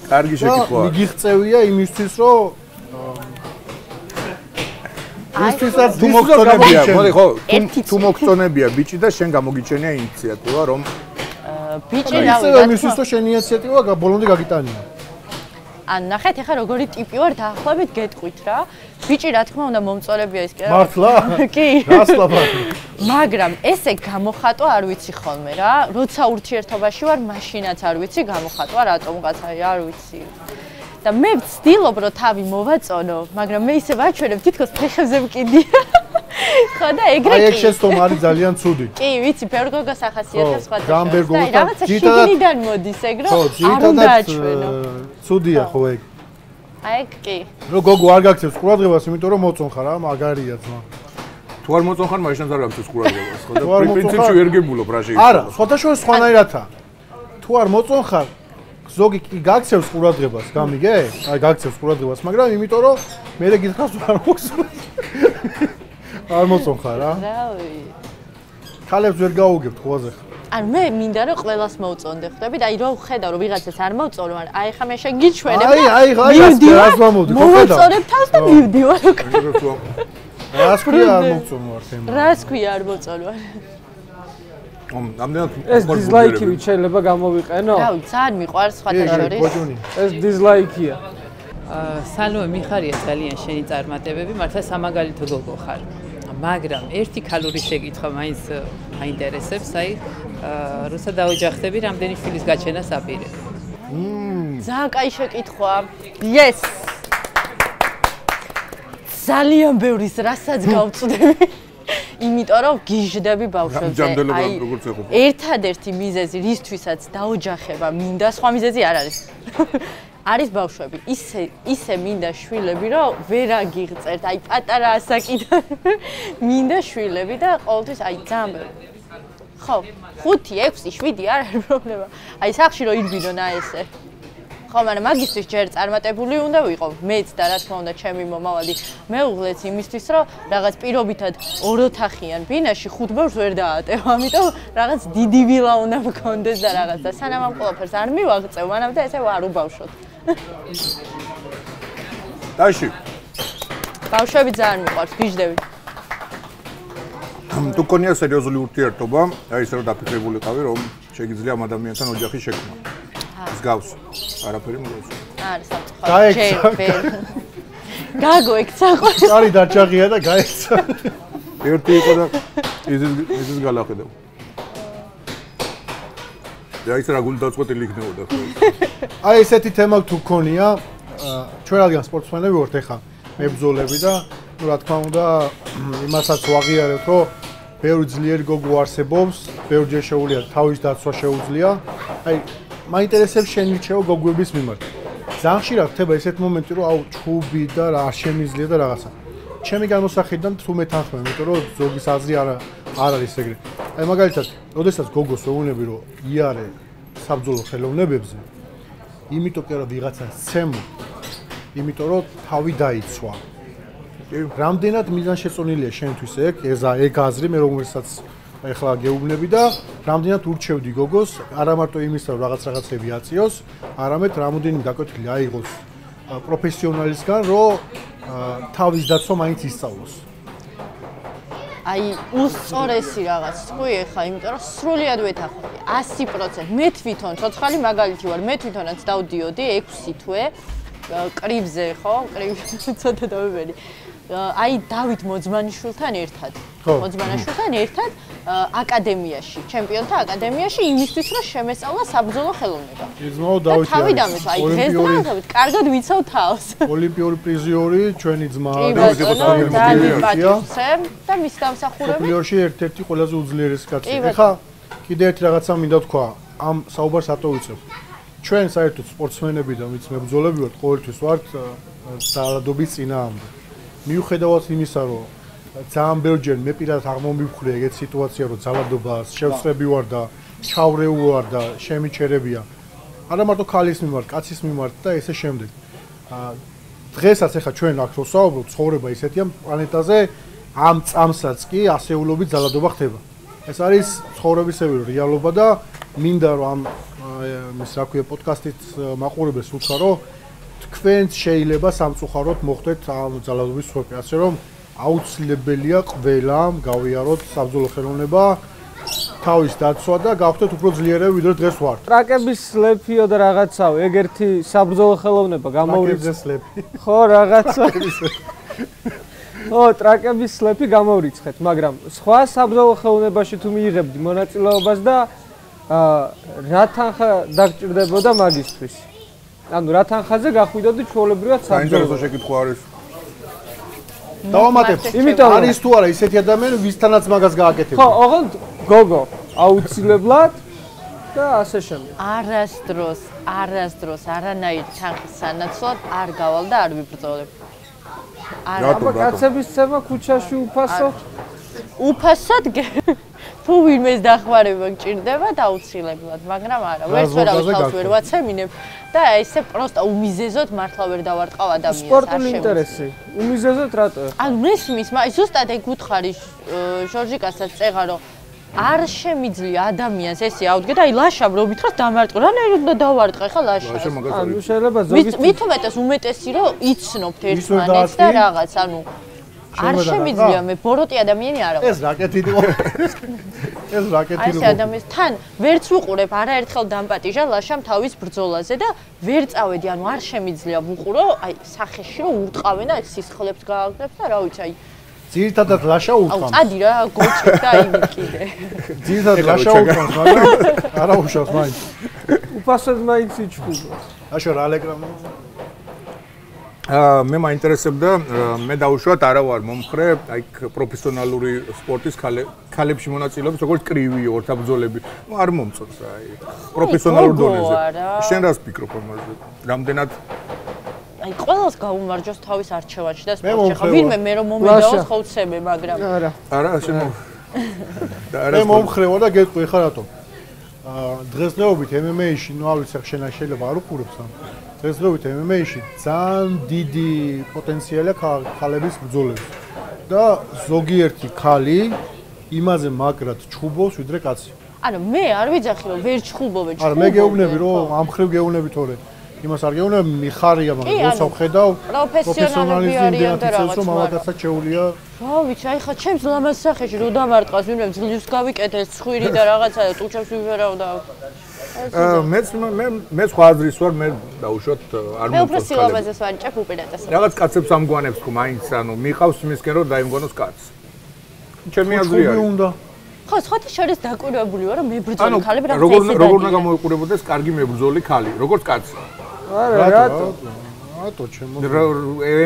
კარგი შეკითხვაა მიგიღწევია იმისთვის რომ ისთვისაც თუ მოგწონებია მოდი ხო თუ მოგწონებია ბიჭი და შენ გამოგიჩენია ინიციატივა რომ ბიჭი რავი იმისთვის რომ შენ ინიციატივა ბოლომდე გაგიტანია ან ნახეთ ახლა როგორი ტიპი ვარ დაახლოებით გეტყვით რა ბიჭი რა თქმა უნდა მომწონებია ის კი არა მართლა კი გასლაბარი მაგრამ ესე გამოხატვა არ ვიცი ხოლმე რა როცა ურთიერთობაში ვარ მაშინაც არ ვიცი გამოხატვა რატომღაც არ ვიცი და მე ვცდილობ რომ თავი მოვაწონო მაგრამ მე ისე ვაჩვენებ თითქოს ფეხებზე მკიდია ხო და ეგრე კი აი ეს შეცდომ არის ძალიან ცუდი კი ვიცი ბევრ გოგოს ახასიათებს სხვა გამბერგოგოს და რაღაცა შიგნიდან მოდის ეგ რომ არ უნდა აჩვენო ცუდია ხო ეგ აი კი რო გოგო არ გაქცევს ყურადღებას იმიტომ რომ მოწონხარ რა მაგარია ძმა თუ არ მოწონხარ მაშინ არ გაქცევს ყურადღებას ხო და პრინციპში ვერ გებულობ რა შეიძლება არა სხვადასხვა სხვანაირათა თუ არ მოწონხარ ზოგი კი გაქცევს ყურადღებას გამიგე აი გაქცევს ყურადღებას მაგრამ იმიტომ რომ მე გითხავს არ მოხსოვს არ მოწონხარ რა რავი ხალებს ვერ გაუგებთ ხვაზე ან მე მინდა რომ ყველას მოვწონდე ხვდებით აი რო ხედავ რომ ვიღაცას არ მოვწონო ან აი ხა მე შენ გიჩვენებ აი რას მომოდი ხო ხედავ მოვწონებ თავს და მივდივარ რას ქვია არ მოვწონო არ თემა რას ქვია არ მოვწონო ამდენად ეს დიზლაიკი შეიძლება გამოვიყენო რავი ძალიან მიყვარს სხვათა შორის ეს დიზლაიკია სალომე მიხარია ძალიან შენი წარმატებები მართლა სამაგალითო გოგო ხარ მაგრამ ერთი ქალური შეკითხვა მაინც მაინტერესებს აი როცა დავეჯახდები რამდენი შვილის გაჩენას აპირებ ძალიან კაი შეკითხვა yes ძალიან ბევრის რასაც გავწვდები. იმიტომ რომ გიჟდები ბავშვებზე. ერთადერთი მიზეზი რისთვისაც დაოჯახება მინდა, სხვა მიზეზი არ არის. არის ბავშვები. ისე მინდა შვილები, რომ ვერ აგიღწერთ, აი პატარა ასაკიდან მინდა შვილები და ყოველთვის აი ძალიან ბევრი. ხო, 5, 6, 7 არ არის პრობლემა. აი სახში რომ ირბინონ ესე. ხო, მაგრამ მაგისთვის ჯერ წარმატებული უნდა ვიყო. მეც და რა თქმა უნდა, ჩემი მომავალი მეუღლეც იმისთვის, რომ რაღაც პირობითად ოროთახიან ბინაში 5 ბავშვს ვერ დაატევ. ამიტომ რაღაც დიდი ვილა უნდა მქონდეს და რაღაც და სანამ ამ ყველაფერს არ მივაღწევ, მანამდე ესე ვარ უბავშვოთ. დაში. ბავშვები ძალიან მიყვარს, გიჟდები. თუ გქონია სერიოზული ურთიერთობა, აი ისე რომ დაფიქრებულიყავი, რომ შეგიძლია ამ ადამიანთან ოჯახი შექმნა. მსგავს. არაფერი მოგავს. არის საფრთხე. გაგო ექცა ყო. წარი დაჭაღია და გაექცა. ერთი იყო და ის გალახედავ. და ის რა გული დაწყვეტილი იქნებოდა ხო? აი ესეთი თემა თუ გქონია, ჩვენ რადგან სპორტსმენები ვართ ეხა, მებრძოლები და ну რა თქმა უნდა იმასაც ვაღიარებთ, რომ ბევრი ძლიერი გოგო არსებობს, ბევრჯერ შეუძლია თავის დაცვა შეუძლია. აი მაინტერესებს შენი რჩევა გოგოების მიმართ. ძალიან ხშირად ხდება ესეთ მომენტი, რომ აუ ჩუბი და რა არ შემიძლია და რაღაცა. ჩემი განმოსახედიდან თუ მეთანხმები, იმიტომ რომ ზოგის აზრი არ არის ეგრე. აი მაგალითად, ოდესაც გოგოს ვეუბნები, რომ იარე საბრძოლო ხელოვნებებზე, იმიტომ კი რომ ვიღაცას ცემო, იმიტომ რომ თავი დაიცვა. რამდენად მიზანშეწონილია შენთვის ეგ აზრი, მე რომელსაც ეხლა გეუბნები და რამდენად ურჩევდი გოგოს, არა მარტო იმისა, რომ რაღაცები აწიოს, არამედ რამოდენიმე გაკვეთილი აიღოს პროფესიონალისგან, რომ თავის დაცვა მაინც ისწავლოს. აი, უსწორესი რაღაც თქვი ეხლა, იმიტომ რომ სრულიად ვეთანხმები 100%. მე თვითონ ცოცხალი მაგალითი ვარ, მე თვითონაც დავდიოდი 6 თვე კრივზე, ხო? კრივზე ცოტა დავებერი. აი დავით მოძმანიშვილთან ერთად. მოძმანაშვილთან ერთად აკადემიაში, ჩემპიონთა აკადემიაში იმისთვის რომ შემესწავლა საბრძოლო ხელოვნება. იზმაო დავითი. თავი დამეცვა, აი დღესდღეობით კარგად ვიცავ თავს. ოლიმპიური პრიზიორი, ჩვენი ძმა დავით და მის დამსახურებით. პრიზიორში ერთ-ერთი ყველაზე უძლიერესი კაცი. ეხლა კიდე ერთი რაღაცა მინდა თქვა, ამ საუბარს ატო ვიცებ. ჩვენ საერთოდ სპორტსმენები და ვიც მებრძოლები ვართ, ყოველთვის ვართ ძალადობის წინააღმდეგ. მიუხედავად იმისა, რომ ძალიან ბევრჯერ მე პირადად აღმომივხვდი ეგეთ სიტუაცია, რომ ძალადობას შევსწრები ვარ და ჩავრეულ ვარ და შემიჩერებია. არა მარტო ქალის მიმართ, კაცის მიმართ და ესე შემდეგ. დღესაც ახლა ჩვენ აქ რო საუბრობთ, ცხოვრება ისეთია პლანეტაზე, ამ წამსაც კი ასეულობით ძალადობა ხდება. ეს არის ცხოვრებისებრი რეალობა და მინდა რომ ამ ის რა ქვია პოდკასტით მაყურებელს უთხრა, რომ თქვენც შეიძლება სამწუხაროდ მოხდეთ ამ ძალადობის სწორკე, ასე რომ აუცილებელია ყველამ გავიაროთ საბრძოლო ხელოვნება, თავის დაცვა და გავხდეთ უფრო ძლიერები, ვიდრე დღეს ვართ. ტრაკების სლეფიო და რაღაცაო, ეგერთი საბრძოლო ხელოვნება გამოვრიცხეთ სლეფი. ხო, რაღაცა. ხო, ტრაკების სლეფი გამოვრიცხეთ, მაგრამ სხვა საბრძოლო ხელოვნებაში თუ მიიღებდი მონაწილეობას და რა თანხა დაგჭირდებოდა მაგისთვის? ანუ რა თანხაზე გახვიდოდი ჩვეულებრივად საბრძოლო? საინტერესო შეკითხვა არის. დავამატებ. იმიტომ არის თუ არა ისეთი ადამიანი, ვისთანაც მაგას გააკეთებდა. ხო, ოღონდ გოგო აუცილებლად და ასე შემდეგ. არასდროს არანაირ თანხის სანაცვლოდ არ გავალ და არ ვიბრძოლებ. აბა კაცების ცემა ქუჩაში უფასო? უფასოდ თუ ვინმეს დახმარება გჭირდება დაუცილებლად, მაგრამ არა, ვერავის თავს ვერ ვაცემინებ და ესე პროსტა უმიზეზოდ მართლა ვერ დავარტყავ ადამიანს. სპორტული ინტერესი. უმიზეზოდ რატო? ანუ მესმის, მაგრამ ზუსტად ეგ უთხარი ჟორჟიკასაც წეღა რომ არ შემიძლია ადამიანს ესე აუდგე და აი ლაშა რო ვითხრას დამარტყო. რანაირად უნდა დავარტყე ხა ლაშას? ანუ შეიძლება ზოგის მით უმეტესი რომ იცნობთ ერთმანეთს და რაღაც, ანუ არ შემიძლია მე ბოროტი ადამიანი არა ვარ. ეს რაკეტი იყო. ეს რაკეტი იყო. აი ადამიანს თან ვერც ვუყურებ, არაერთხელ დამპატიჟა ლაშამ თავის ბრძოლაზე და ვერ წავედი, ანუ არ შემიძლია ვუყურო, აი სახეში რომ ურტყავენ და აი სისხლებს გააგდებს და რა ვიცი, აი ძირითადად ლაშა ურტყავს. აუ წადი რა, გოჭი და აი კიდე. ძირითადად ლაშა ურტყავს, მაგრამ არა უშავს მაინც. უფასოდ მაინც იჩხუბოს. აშო რა ალეგრამო. მე მაინტერესებდა მე დავუშვათ არა ვარ მომხრე აი პროფესიონალური სპორტის ქალებში მონაწილეობის როგორც კრივი ორთაბრძოლები არ მომწონს აი პროფესიონალურ დონეზე შენ რას ფიქრობ ამაზე რამდენად აი ყველას გაუმარჯოს თავის არჩევანში და სპორტში ხა ვინმე მე რომ მომედაოს ხო ვცემე მაგრამ არა შენ მე მომხრე ვარ და გეტყვი ხა რატო დღესდღეობით MMA-ში ნუ არ ვიცი შენ შეიძლება არ უყურებს ამ დღესდღეობით MMA-ში ძალიან დიდი პოტენციალი აქვს ხალების ბრძოლებს და ზოგიერთი ხალი იმაზე მაგრად ჩხუბობს ვიდრე კაცი. არა მე არ ვიძახი რომ ვერ ჩხუბობ არა მე გეუბნები რომ ამ ხრივ გეუბნები თორე იმას არ გეუბნები მიხარია მაგრამ როცა ვხედავ პროფესიონალები არიან და რაღაც რომ ამათაც შეუულია რა ვიცი აი ხა ჩემს ლამაზ სახეში რო დამარტყას ვინმე ძლივს გავიკეთეს ცხვირი და რაღაცა და ტუჩებს ვიფერავ და მე სხვა აზრის ვარ მე დაუშვათ არ მე უფრო სილამაზეს ვანჭებ უპირატესად რაღაც კაცებს ამგვანებს ხო მაინც ანუ მიყავს იმისკენ რომ დაიმგონოს კაცს ჩემი აზრი არის ხო სხვათა შორის დაკვირვებული ვარ რომ მებრძოლი ქალები რაღაც როგორ უნდა გამოიყურებოდეს კარგი მებრძოლი ქალი როგორც კაცი არა რატო ჩემო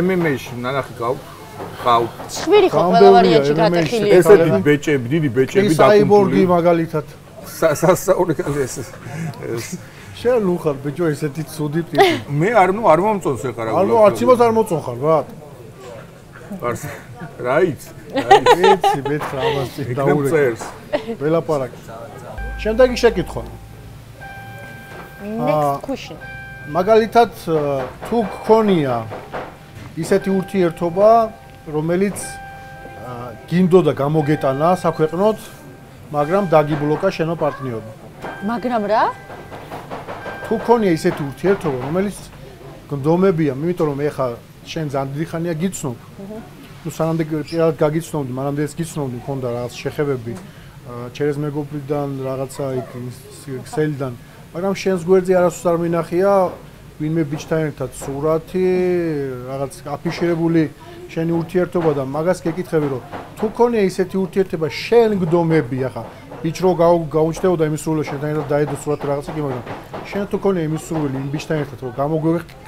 MMA-ში ნანახი ყავ ცხვირი ხო ყველა ვარიანტში გატეხილი ესეთი ბეჭები დიდი ბეჭები საიბორგი მაგალითად სასაული კაცი ეს შენ უხარ ბეჭო ესეთი ცუდი ტიპი მე არ მომწონს ეხლა რა ანუ არციმას არ მოწონხარ რა რაიც ეცი მეთხა ამას დაურეკ ველაპარაკი შემდეგი შეკითხვა next question მაგალითად თუ გქონია ისეთი ურთიერთობა რომელიც გინდოდა გამოგეტანა საქვეყნოდ მაგრამ დაგიბლოკა შენო პარტნიორმა მაგრამ რა თუ გქონია ისეთი ურთიერთობა რომელიც გնդომებია იმიტომ რომ ეხა შენ ძალიან დიდი ხანია გიცნობ ну სანამდე პირადად გაგიცნობდი მანამდე ეს გიცნობდი მქონდა რაღაც შეხებები ჩერეს მეგობრიდან რაღაცა იქ ქსელიდან მაგრამ შენს გვერდზე არასდროს არ მინახია ვინმე ბიჭთან ერთად სურათი რაღაც აფიშირებული შენი ურთიერთობა და მაგას გეკითხები რომ თუ ქონია ისეთი ურთიერთობა შენ გდომები ახლა ბიჭ რო გაუჩნდებოდა იმის სრულე შენთან ერთად დაედო სურათი რაღაცა კი მაგრამ შენ თუ ქონია იმის სრულე იმ ბიჭთან ერთად რომ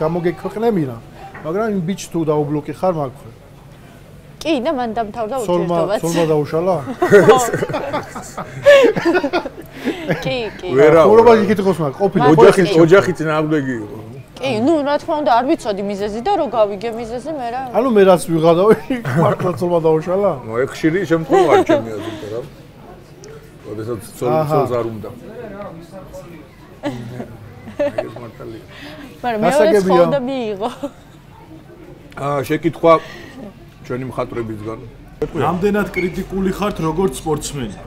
გამოგექვეყნებინა მაგრამ იმ ბიჭს თუ დაუბლოკი ხარ მაგ კი და მან დამთავრდა ურთიერთობაც სულმა დაუშალა კი ყურობა გიკითხოს მაგ ყოფილი ოჯახი წინააღმდეგი იყო კი ნუ რა თქმა უნდა არ ვიცოდი მიზეზი და რო გავიგე მიზეზი მე რა ანუ მე რაც ვიღადავი მართლა სულმა დაუშალა ნუ ეგ ხშირი შემთხვევა არ ჩემი აზრით რა ოდესაც ცოლს არ უნდა ეს მართალია მაგრამ მეორე ხონდა მიიღო შეკითხვა ჩვენი მხატვრებისგან რამდენად კრიტიკული ხართ როგორც სპორტსმენი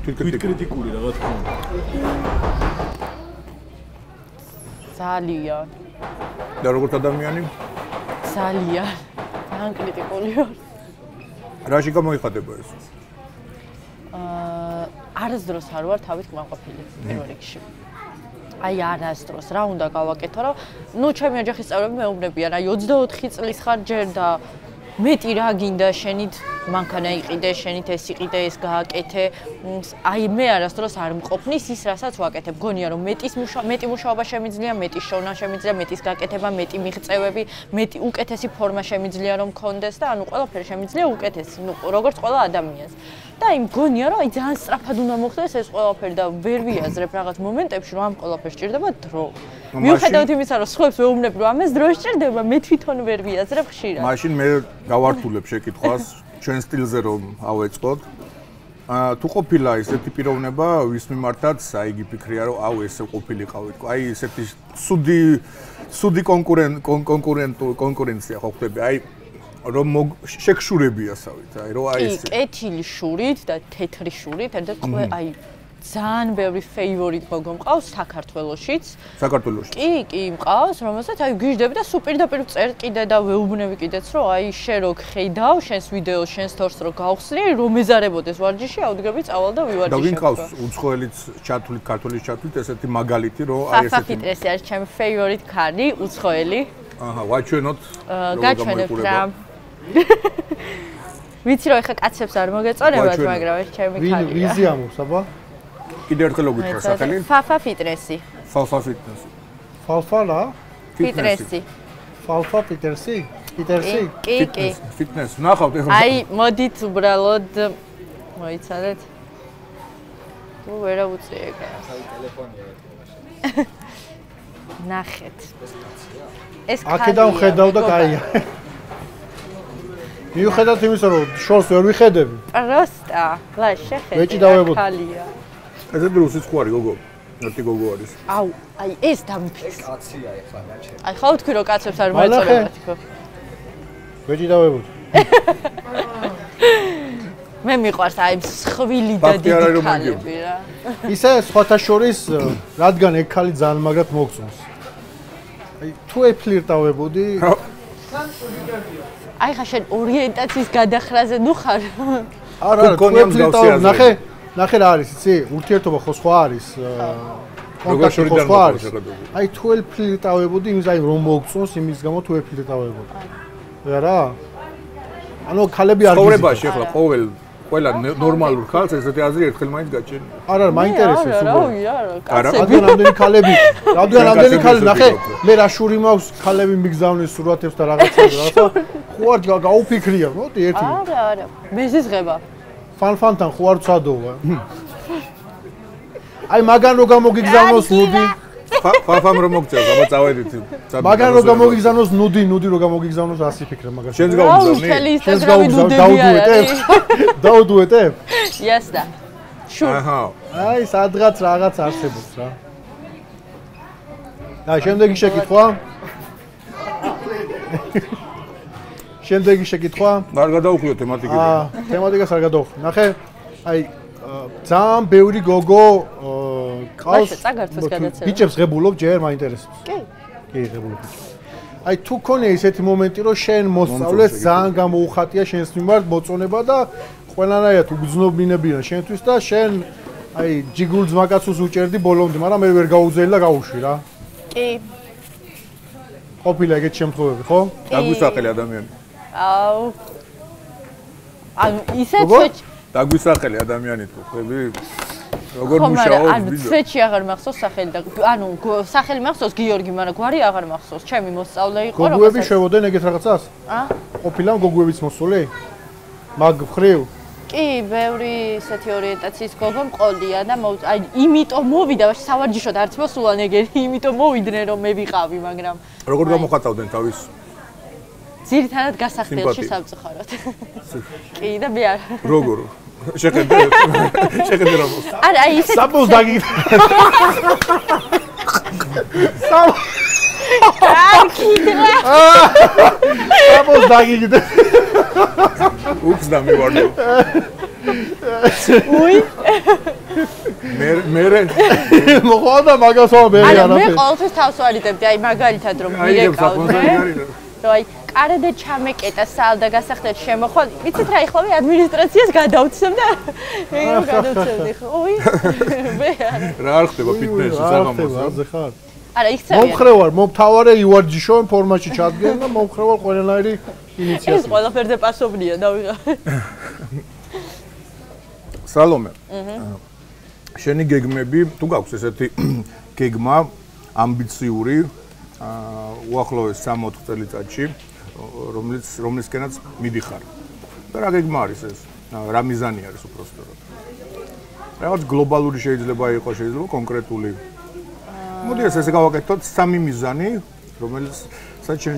თვით კრიტიკული რა თქმა უნდა ძალიან და როგორც ადამიანი ძალიან კრიტიკული ვარ რაში გამოიხატება ეს არასდროს არ ვარ თავით კმაყოფილი პირველ რიგში აი არასდროს რა უნდა გავაკეთო რომ ნუ ჩემი ოჯახის წევრები მეუბნებიან აი 24 წლის ხარ ჯერ და მეტი რა გინდა შენით მანქანა იყიდე შენით ეს იყიდე ეს გააკეთე აი მე არასდროს არ მყოფნის ის რასაც ვაკეთებ გონია რომ მეტი მუშაობა შემიძლია მეტი შოვნა შემიძლია მეტის გაკეთება მეტი მიღწევები მეტი უკეთესი ფორმა შემიძლია რომ მქონდეს და ანუ ყველაფერი შემიძლია უკეთესი ნუ როგორც ყველა ადამიანს და იმ გონია რომ აი ძალიან სწრაფად უნდა მოხდეს ეს ყველაფერი და ვერ ვიაზრებ რაღაც მომენტებში რომ ამ ყველაფერს სჭირდება დრო მიუხედავად იმისა რომ სხვებს ვეუბნები რომ ამას დრო სჭირდება მე თვითონ ვერ ვიაზრებ ხშირად მაშინ მე გავართულებ შეკითხვას ჩვენ სტილზე რომ ავეწყოთ თუ ყოფილა ესეთი პიროვნება ვის მიმართაც აი იგი ფიქრია რომ აუ ესე ყოფილიყავით აი ესეთი სუდი კონკურენცია ხო ხდება აი რომ შეკშურებიასავით აი რომ აი ეს კეთილი შურით და თეთრი შურით ერთად აი ძალიან ბევრი ფეივორიტ მოგმყავს საქართველოშიც კი მყავს რომელსაც აი გიждები და სუპირდაპირ წერ კიდე და ვეუბნები კიდეც რომ აი შენ რო ხედავ შენს ვიდეოს შენს თორს რო გავხსნი რომ მეზარებოდეს ვარჯიში ავდგები წავალ და ვივარჯიშებ და ვინ ყავს უცხოელიც ჩათვლით ქართულის ჩათვლით ესეთი მაგალითი რომ აი ესეთი ფაფაფიტრესი არის ჩემი ფეივორიტ ქალი უცხოელი აჰა ვაჩვენოთ გაჩვენებთ რა ვიცი რომ ეხა კაცებს არ მოგეწონებათ მაგრამ ეს ჩემი ქალია ვიზი ამობს აბა კიდე ერთხელ მოგითხრა სახელი ფაფაფიტრესი ფალფა ფიტნესი ფალფა რა ფიტრესი ფალფა პიტერსი? პიტერსი? კი. ფიტნეს ნახავთ ეხლა. აი, მოდით უბრალოდ მოიცადეთ. თუ ვერა უწიეკა. აი ტელეფონია ეთქებაში. ნახეთ. ეს კაცია. აქედან ხედავ და კაია. მიუხედავად იმისა, რომ შორს ვერ ვიხედები. პროსტა, ლა შეხედე. ვეჭი დავებოდი. ესე დროსიც ხوارი გოგო. ერთი გოგო არის. აუ, აი ეს დამიფიქრე. ეს კაცია ეხლა გაჩერდა. აი ხო თქვი რომ კაცებს არ მოეწოლებათ ხო? ვეჭი დავებოდი. მე მიყვარს აი მსხვილი და დიდი ქალები რა. ისე სხვათა შორის რადგან ეგ ქალი ძალიან მაგრად მოგწონს. აი თუ ეფლირტავებოდი აი ხა შენ ორიენტაციის გადახრაზე ნუ ხარ? არა, ნახე რა არის, იცი? ურთიერთობა ხო სხვა არის. კონტაქტი ხო სხვა არის. აი თუ ეფლირტავებოდი, იმის აი რომ მოგწონს, იმის გამო თუ ეფლირტავებოდი. რა? ანუ ქალები არ ცხოვრებაში ახლა ყველა ნორმალურ ქალს ესეთი აზრი ერთხელ მაინც გაჩენია. არა, მაინტერესებს უბრალოდ. არა, რადგან ამდენი ქალი, ნახე, მე რა შური მაქვს ქალები მიგზავნის სურათებს და რაღაცა. ხო არ გაუფიქრია, მოდი ერთი. არა, მეზიზღება. ფანთან ხო არ ვცადოვა. აი მაგან რო გამოგიგზავნოს ნუდი. ფაფამ რომ მოგწევს, აბა წავედით. მაგან რო გამოგიგზავნოს ნუდი რო გამოგიგზავნოს ასე ფიქრე მაგას. შენს გაუგზავნი? შენს გაუგზავნი, დაუდუეტე? Yes და. შურ. აჰა. აი სადღაც რაღაც არსებობს რა. და შემდეგი შეკითხვა? შემდეგი შეკითხვა? არ გადაუხვიო თემატიკიდან. თემატიკას არ გადაუხვი. ნახე, აი ძალიან ბევრი გოგო ყავს. ბიჭებს ღებულობ ჯერ მაინტერესებს. კი, ღებულობ. აი თუ ქონია ისეთი მომენტი, რომ შენ მოსწავლეს ძალიან გამოუხატია შენს მიმართ მოწონება და ყველანაირად უგზნობინებიან შენთვის და შენ აი ჯიგულს მაკაცოს უჭერდი ბოლომდე, მაგრამ მე ვერ გაუძელი და გავუშვი რა. კი. ყოფილა ეგეთ შემთხვევები, ხო? დაგვისახელი ადამიანი. აუ. ანუ ისეთ დაგვისახელი ადამიანი თუ ხები როგორ მუშაობს ანუ ცვეთში აღარ მახსოვს სახელი და ანუ სახელი მახსოვს გიორგი, მაგრამ გვარი აღარ მახსოვს. ჩემი მოსწავლე იყო რომ გოგუები შევოდენ ეგეთ რაღაცას? ყოფილა გოგუებიც მოსული? მაგ ხრივ? კი, ბევრი ისეთი ორიენტაციის გოგო მყოლია და აი იმიტომ მოვიდა, სავარჯიშოდ არც მოსულან ეგერი, იმიტომ მოვიდნენ რომ მე ვიყავი, მაგრამ როგორ გამოხატავდნენ თავის? ძირითადად გასახდელში სამწუხაროდ. კი და მე არ. როგორ? შეხედე რომ. არა, აი ისეთი საბოს დაგიგდა. საბოს დაგიგდა. უps და მივარდი. უი. მე მოხდა მაგასო მე არა. არა, მე ყოველთვის თავს ვარიდებდი, აი მაგალითად რომ მირეკავდე. რომ აი კარადე ჩამეკეტა სალ და გასახდეთ შემოხვალ. იცით რა, ეხლა მე ადმინისტრაციას გადავცემ და ეგრე გადავცემდი ხო? უი. მე რა არ ხდება ფიტნესში საღამოს? არზე ხარ? არა, იქცევია. მომხრევარ, მომთავარე ივარჯიშო ფორმაში ჩადგენ და მომხრევარ ყველანაირი ინიციატივა. ეს ყველაფერზე პასობნია, დავიღალე. სალომე. შენი გეგმები, თუ გაქვს ესეთი გეგმა ამბიციური, უახლოეს 60 წელიწადში, რომლისკენაც მიდიხარ. და რა გეგმა არის ეს? რა მიზანი არის უბრალოდ? რაღაც გლობალური შეიძლება იყოს, შეიძლება კონკრეტული. მოდი ესე გავაკეთოთ 3 მიზანი, რომელსაც შენ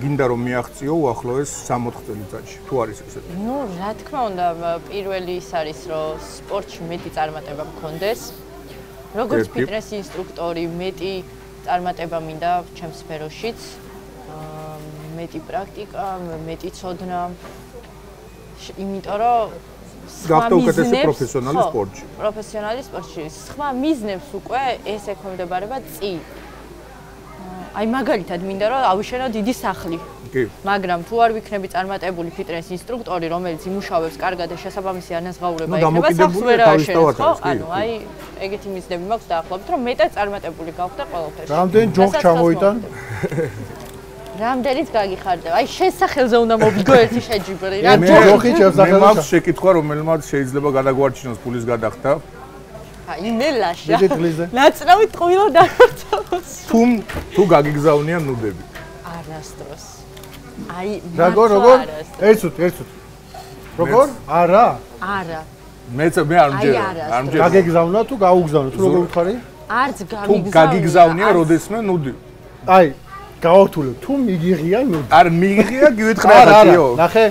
გინდა რომ მიაღწიო უახლოეს 60 წელიწადში. თუ არის ესეთი? ნუ, რა თქმა უნდა, პირველი ის არის, რომ სპორტში მეტი წარმატება მქონდეს. როგორც ფიტნეს ინსტრუქტორი, მეტი წარმატება მინდა ჩემს სფეროშიც. მეტი პრაქტიკა, მეტი ცოდნა. იმიტომ რომ გახდა უკეთესი პროფესიონალი სპორტში. პროფესიონალი სპორტში. სხვა მიზნებს უკვე ეს ექვემდებარება წინ. აი მაგალითად მინდა რომ ავიშენო დიდი სახლი. კი. მაგრამ თუ არ ვიქნები წარმატებული ფიტნეს ინსტრუქტორი, რომელიც იმუშავებს კარგად და შესაბამისი ანაზღაურება იქნება, სახლს ვერ ააშენებს, ხო? ანუ აი ეგეთი მიზნები მაქვს დაახლოებით, რომ მეტად წარმატებული გავხდე ყველაფერში. რამდენი ჯოხ ჩამოიტან? რამდენიც გაგიხარდება. აი შენ სახელზე უნდა მოვიგო ერთი შეჯიბრი. რა ჯოხი შესახელზე. მე მაქვს შეკითხვა, რომელმაც შეიძლება გადაგვარჩინოს ფულის გადახდა. აი მე ლაშა. მიდეთ გლიზე. ნაცრავი ტყუილო დაგწავს. თუ გაგიგზავნიან ნუდები. არა, არასდროს. აი, როგორ? ერთ. როგორ? არა. მე არ მჯერა. გაგეგზავნა თუ გაუგზავნა? თუ როგორ ვთქვარი? არც თუ გაგიგზავნია, როდესმე ნუდი. აი, გავართულებ, თუ მიგიღია ნუდი. არ მიგიღია, გივითხრიო. ნახე,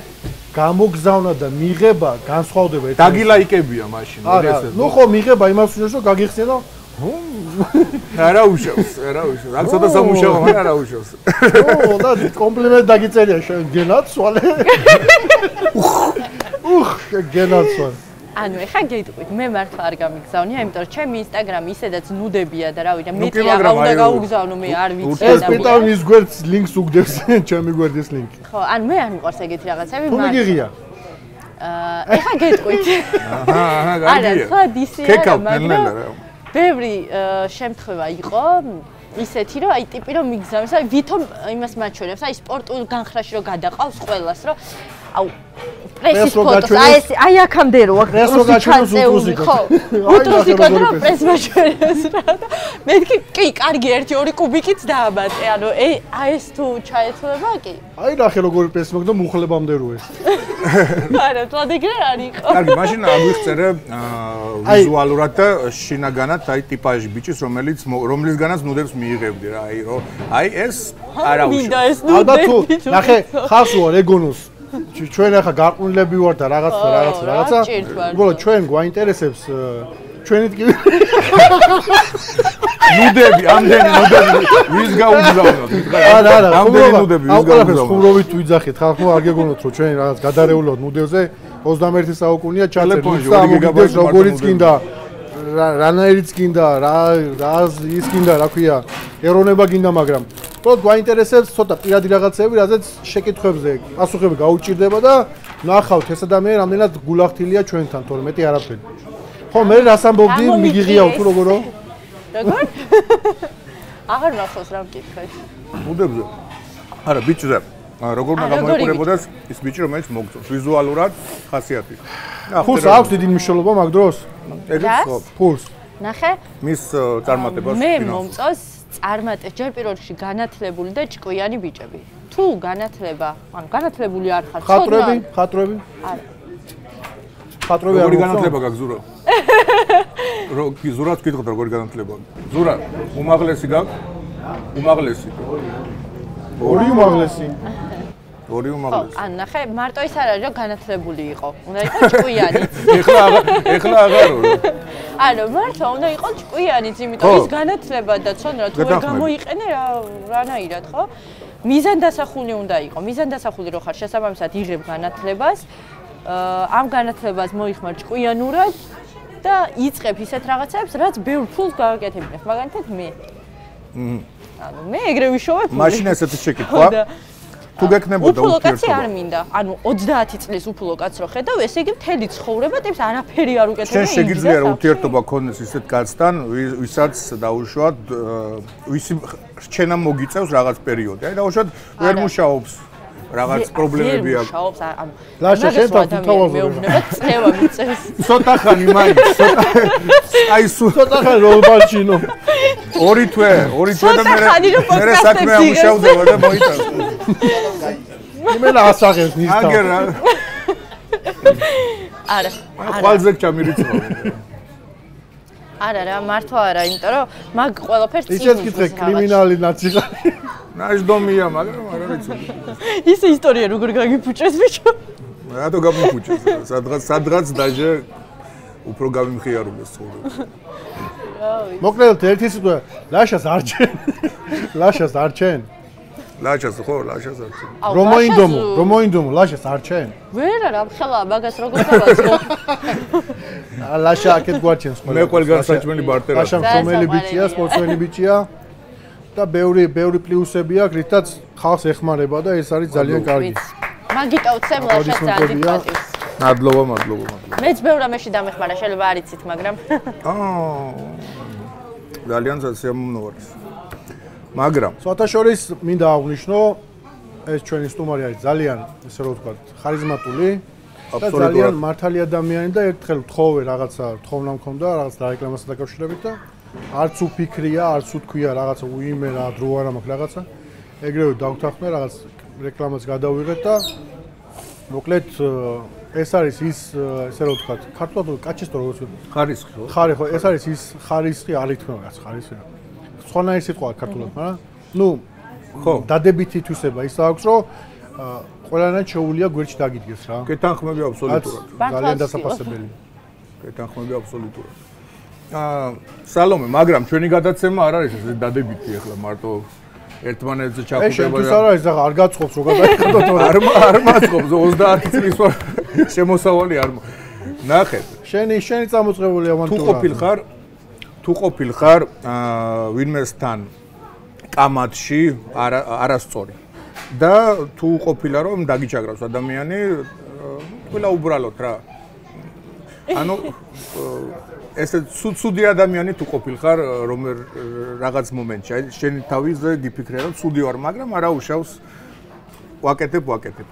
გამოგზავნა და მიღება განსხვავდება ერთმანეთისგან. დაგილაიკებია მაშინ, როდესაც. ნუ ხო მიღება იმას უშვებს, რომ გაგიხსნია და არა უშავს. რა ცოტა სამუშაო, მაგრამ არა უშავს. ო, და კომპლიმენტ დაგიწერია შენ გენაცვალე. გენაცვალე. ანუ ეხა გეტყვით, მე მართლა არ გამიგზავნია, იმიტომ რომ ჩემი ინსტაგრამი ისედაც ნუდებია და რა ვიცი, მეტი აღარ უნდა გაუგზავნო, მე არ ვიცი. ეს პიტავის გვერდს ლინკს უგდებს, ჩემი გვერდის ლინკი. ხო, ანუ მე არ მიყვარს ეგეთი რაღაცები, მაგრამ თუ მიგიღია. ეხა გეტყვით. არა, სხვა დისია, მაგრამ ბევრი შემთხვევა იყო ისეთი, რომ აი ტიპი რომ მიგზავნოს, აი ვითომ იმას მაჩვენებს, აი სპორტულ განხრაში რომ გადაყავს ყველას, რომ აუ პრესის ფოტოს, აი აქამდე რო ჩაწეული ხო? უტრუსიკოდ რომ პრეს მაჩვენებს რა და მეთქი კი, კარგი 1-2 კუბიკიც დააბატე, ანუ აი ეს თუ ჩაეცვლება კი. აი ნახე როგორი პრესი მოგდა მუხლებამდე რო ეს. არა, თვალდეგრე არ იყო. კარგი, მაშინ აგვიხწერე ვიზუალურად და შინაგანად აი ტიპაჟი ბიჭის, რომლისგანაც ნუდებს მიიღებდი რა, აი რომ აი ეს არა უშავს. ალბათ თუ ნახე ხალხს ვარ ეგონოს ჩვენ ახლა გარყვნილები ვარ და რაღაცა. უბრალოდ ჩვენ გვაინტერესებს ჩვენით კი ნუდები, ამდენი ნუდები ვის გაუგზავნოთ? არა, ამდენი ნუდები ვის გაუგზავნოთ? ხუმრობით თუ იძახით, ხალხო არ გეგონოთ რომ ჩვენ რაღაც გადარეულოთ ნუდებზე 21 საუკუნეა ჩაწერილი და ამოგიდეს როგორიც კიდა რანაირიც კიდა, რა ის კიდა, რა ქვია, ეროვნება კიდა, მაგრამ უბრალოდ გვაინტერესებს ცოტა პირადი რაღაცები, რაზეც შეკითხვებზე პასუხები გაუჭირდება და ნახავთ ეს ადამიანი რამდენად გულახთილია ჩვენთან, თორემ მეტი არაფერი. ხო, მე რას ამბობდი, მიგიღიაო თუ როგორო? როგორ? აღარ მახსოვს რა მკითხეთ. ნუდებზე. არა, ბიჭზე. როგორ უნდა გამოიყურებოდეს ის ბიჭი, რომელიც მოგწონს ვიზუალურად ხასიათით. ფულს აქვს დიდი მნიშვნელობა მაგ დროს? ეგეც ხო. ფულს. ნახე. მის წარმატებას მე მომწონს წარმატება ჯერ პირველ რიგში განათლებული და ჭკვიანი ბიჭები. თუ განათლება, ანუ განათლებული არ ხარ, ხატრები? არა. ხატრები არ როგორი განათლება გაქვს ზურა? ზურაც გითხოთ როგორი განათლება. ზურა, უმაღლესი გაქვს? უმაღლესი. ორი უმაღლესი. ან ნახე, მარტო ის არ არის რომ განათლებული იყო. უნდა იყოს ჭკვიანიც. ეხლა აღარო. ანუ მარტო უნდა იყოს ჭკვიანიც, იმიტომ ის განათლება და ცოდნა თუ ვერ გამოიყენე რანაირად, ხო? მიზანდასახული უნდა იყოს. მიზანდასახული რო ხარ, შესაბამისად იღებ განათლებას. ამ განათლებას მოიხმარ ჭკვიანურად და იწყებ ისეთ რაღაცებს, რაც ბევრ ფულს გააკეთებინებს. მაგალითად მე. ანუ მე ეგრე ვიშოვებ. მაშინ ესეთი შეკითხვა. თუ გეკნებოდა უფულო კაცი არ მინდა. ანუ 30 წლის უფულო კაცს რო ხედავ, ესე იგი მთელი ცხოვრება ტიპს არაფერი არ უკეთებია. შენ შეგიძლია რომ ურთიერთობა ქონდეს ისეთ კაცთან, ვისაც დაუშვათ, ვისი რჩენა მოგიწევს რაღაც პერიოდი. აი დაუშვათ ვერ მუშაობს. რაღაც პრობლემები აქვს. ლაშა შენთან თვითავაზო. მეუბნება წევა მიწევს. ცოტა ხანი მაინც, ცოტა. აი ცოტა ხანი როლბალჩინო. ორი თვე და მე საქმე ამუშავდება და მოიტანს. იმენა ასაღებს ნისთან. აგერა. არა. ხვალზე ჩამირიცხავ. არა რა, მართლა არა, იმიტომ რომ მაგ ყველაფერს ისეთ კითხე კრიმინალი ნაციხარი. ნაჟდომია, მაგრამ არ ვიცი. ის ისტორია როგორ გაგიფუჭეს ბიჭო? რატო გამიფუჭეს? სადღაც დაჟე უფრო გამიმხიარულეს ცხოვრება. მოკლედ ერთი სიტყვა, ლაშას არჩენ. ლაშას არჩენ. ლაშას ხო, ლაშას არჩენ. რომოინდომო, ლაშას არჩენ. ვერ არა, ხლა მაგას როგორ დავაწყო? ლაშა აქეთ გვარჩენს ყველა. მე ყველგან საჭმელი ბარტერია. ლაშა ხომელი ბიჭია, სპორტსმენი ბიჭია. და ბევრი პლუსები აქვს, რითაც ხალხს ეხმარება და ეს არის ძალიან კარგი. მაგიტო ვცემ ლაშას ძალიან პატივს. მადლობა. მეც ბევრ ამაში დამეხმარა, შეიძლება არ იცით, მაგრამ ძალიან სიამოვნო არის. მაგრამ სათაშორის მინდა აღვნიშნო, ეს ჩვენი სტუმარი არის ძალიან, ესე რომ ვთქვათ, ხარიზმატული და ძალიან მართალი ადამიანი და ერთხელ ვთხოვე რაღაცა თხოვნა მქონდა, რაღაც რეკლამასთან დაკავშირებით და არც უფიქრია, არც უთქვია რაღაცა უიმე რა დრო არა მაქვს რაღაცა. ეგრევე დავთანხმე რაღაც რეკლამას გადავიღეთ და მოკლედ ეს არის ის ესე რომ ვთქვათ, ქართულად კაჩისტო როგორც ხარისხი ხო? ხარი ხო, ეს არის ის ხარისხი არ ითქვა რაც ხარისხი. სხვანაირი სიტყვაა ქართულად, მაგრამ ნუ ხო, დადებითი თვისება ის აქვს, რომ ყველანაირად შეუულია გვერდში დაგიდგეს რა. გეთანხმები აბსოლუტურად. ძალიან დასაფასებელი. გეთანხმები აბსოლუტურად. სალომე, მაგრამ ჩვენი გადაცემა არ არის ესე დადებითი ახლა მარტო ერთმანეთზე ჩახვდება. ეს არ არის ახლა არ გაწყობს რო გადაიხადოთ არ მაწყობს 30 წლის შემოსავალი არ ნახეთ. შენი წამოწყებული ავანტურა. თუ ყოფილხარ ვინმესთან კამათში არასწორი. და თუ ყოფილა რომ დაგიჩაგრავს ადამიანი, ყველა უბრალოდ რა. ანუ ესე ცუდი ადამიანი თუ ყოფილხარ რომ რაღაც მომენტში, აი შენი თავზე გიფიქრე რომ ცუდი ვარ, მაგრამ არა უშავს ვაკეთებ,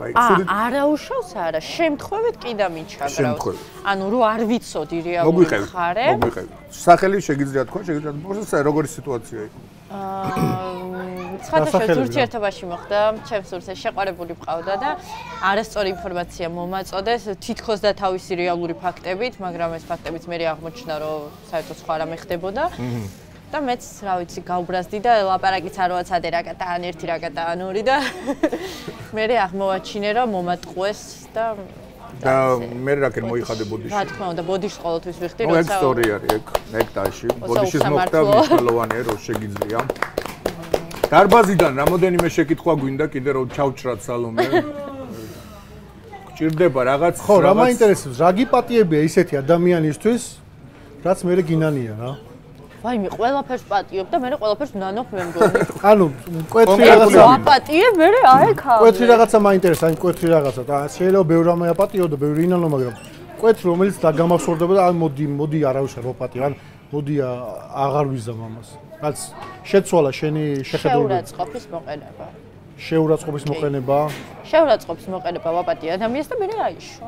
აი ცუდი არა უშავს არა, შემთხვევით კი და მიჩაგრავს. ანუ რო არ ვიცოდი რეალური ხარე. მოგვიყევი. სახელი შეგიძლია თქვა, შეგიძლია როგორი სიტუაცია იყო. ცხადაშევ ურთიერთობაში მოხდა, ჩემს ურთეს შეყვარებული მყავდა და არასწორი ინფორმაცია მომაწოდეს, თითქოს და თავისი რეალური ფაქტებით, მაგრამ ეს ფაქტებიც მე აღმოჩნდა, რომ საერთოდ სხვა რამე ხდებოდა. და მეც, რა ვიცი, გაუბრაზდი და ლაპარაკიც არ ვაცადე რაკატან ერთი, რაკატან ორი და მე აღმოვაჩინე, რომ მომატყუეს და მე რაკენ მოიხადე ბოდიში. რა თქმა უნდა, ბოდიშს ყოველთვის ვიხდი, როცა ეგ სტორი არის, ეგ ნექტაში. ბოდიშის მოხდა მნიშვნელოვანია, რომ შეგიძლია. დარბაზიდან რამოდენიმე შეკითხვა გვინდა კიდე რომ ჩავჭრათ სალომე. გჭირდება რაღაც. ხო, რა მაინტერესებს, რა გიპატიებია ისეთი ადამიანისთვის, რაც მე გინანია რა. ვაიმე, ყველაფერს პატიობ და მე ყველაფერს ნანოფ მე მგონი. ანუ კვეთრი რაღაცა აპატიებ, მე აიქა. კვეთრი რაღაცა მაინტერესებს, აი კვეთრი რაღაცა და შეიძლება ბევრ რამე აპატიო და ბევრი ინანო, მაგრამ კვეთრი რომელიც დაგამახსოვრდება და მოდი არავის არ ვაპატიო, ან მოდი აღარ ვიზამ ამას. რაც შეცვალა შენი შეხედულება. შეურაცხყოფის მოყენება. შეურაცხყოფის მოყენება ვაპატიო ადამიანს და მე აიშო.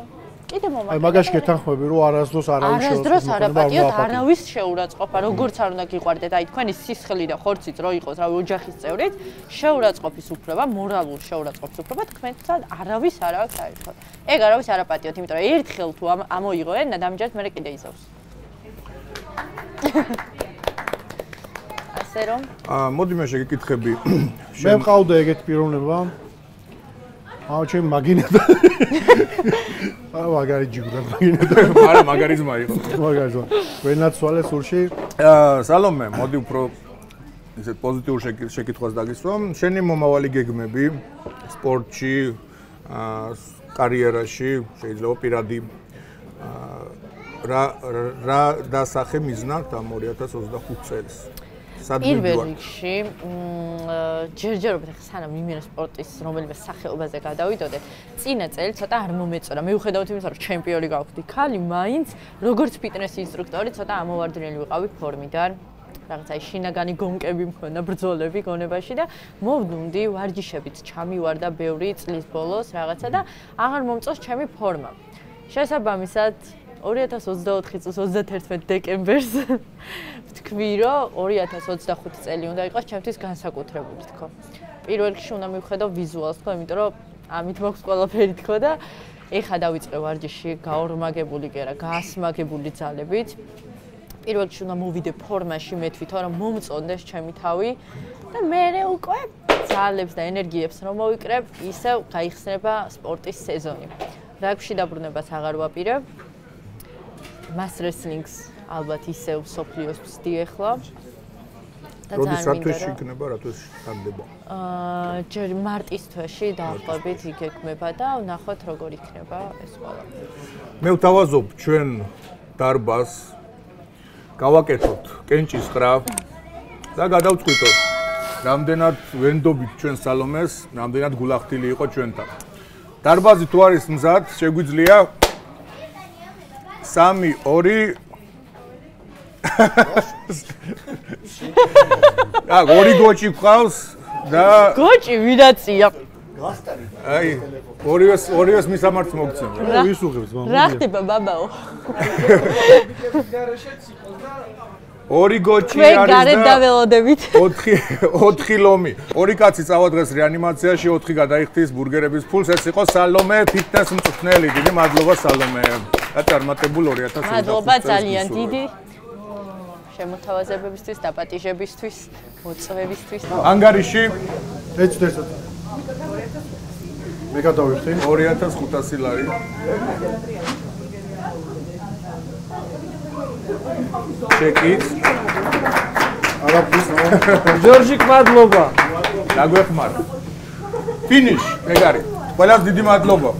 კიდე მომაკვდა. აი მაგაში გეთანხმები რომ არასდროს არავის არასდროს არ აპატიოთ, არავის შეურაცხყოფა, როგორც არ უნდა გიყვარდეთ, აი თქვენი სისხლი და ხორციც რო იყოს, რავი ოჯახის წევრით, შეურაცხყოფის უფლება, მორალურ შეურაცხყოფის უფლება თქვენთან არავის არ აქვს საერთოდ. ეგ არავის არ აპატიოთ, იმიტომ რომ ერთხელ თუ ამოიღო ენა, დამჯერად მე კიდე იზავს. ასე რომ მოდი მე შეგეკითხები. მე მყავდა ეგეთი პიროვნება. ჩემ მაგინედა. მაგარი ჯიგურა მაგინედა. არა მაგარიზმა იყო. მაგარიზმა. ვენაცვალე სულში. სალომე, მოდი უფრო ისეთ პოზიტიურ შეკითხვას დაგისვა. შენი მომავალი გეგმები სპორტში, კარიერაში, შეიძლება პირადი რა დასახე მიზნად ამ 2025 წელს. პირველ რიგში ჯერჯერობით სანამ იმენა სპორტის რომელიმე სახეობაზე გადავიდოდეთ, წინა წელი ცოტა არ მომეწონა. მიუხედავად იმისა, რომ ჩემპიონი გავხდი ქალი, მაინც როგორც ფიტნეს ინსტრუქტორი ცოტა ამოვარდნილი ვიყავი ფორმიდან. რაღაცა შინაგანი გონკები მქონდა, ბრძოლები გონებაში და მოვდუნდი ვარჯიშებით ჩამივარდა ბევრი წლის ბოლოს რაღაცა და აღარ მომწონს ჩემი ფორმა. შესაბამისად 2024 წლის 31 დეკემბერს ვთქვი, რომ 2025 წელი უნდა იყოს ჩემთვის განსაკუთრებული თქო. პირველ რიგში უნდა მივხედო ვიზუალს თქო, იმიტომ რომ ამით მაქვს ყველაფერი თქო და ეხა დავიწყე ვარჯიში გაორმაგებული კი არა, გაასმაგებული ძალებით. პირველ რიგში უნდა მოვიდე ფორმაში მე თვითონ რომ მომწონდეს ჩემი თავი და მე უკვე ძალებს და ენერგიებს რომ მოვიკრებ, ისევ გაიხსნება სპორტის სეზონი. რაგბში დაბრუნებას აღარ ვაპირებ. მას რესლინგს ალბათ ისევ სოფლიოს ვსდი ახლა. როდის რათვეში იქნება, რათვეში ტარდება? ჯერ მარტის თვეში დაახლოებით იგეგმება და ვნახოთ როგორ იქნება ეს ყველაფერი. მე ვთავაზობ ჩვენ დარბაზს გავაკეთოთ კენჭისყრა და გადავწყვიტოთ რამდენად ვენდობით ჩვენ სალომეს, რამდენად გულახდილი იყო ჩვენთან. დარბაზი თუ არის მზად, შეგვიძლია 3-2 ორი გოჭი გვყავს და გოჭი ვინაცია? აი, ორივეს მისამართს მოგცემ. ვის უღებს მამული? რა ხდება ბაბაო? ორი გოჩი არის და გარეთ დაველოდებით 4 ლომი. ორი კაცი წავა დღეს რეანიმაციაში 4 გადაიხდის ბურგერების ფულს. ეს იყო სალომე ფიტნეს მწვრთნელი. დიდი მადლობა სალომე. და წარმატებულ 2025 წელს. მადლობა ძალიან დიდი. შემოთავაზებებისთვის, დაპატიჟებისთვის, მოწვევისთვის. ანგარიში ეცდესოთ. მე გადავიხდი 2500 ლარი. ჩეკით. არაფრის ჯორჯიკ მადლობა. დაგვეხმართ. ფინიშ, ეგ არის. ყველას დიდი მადლობა.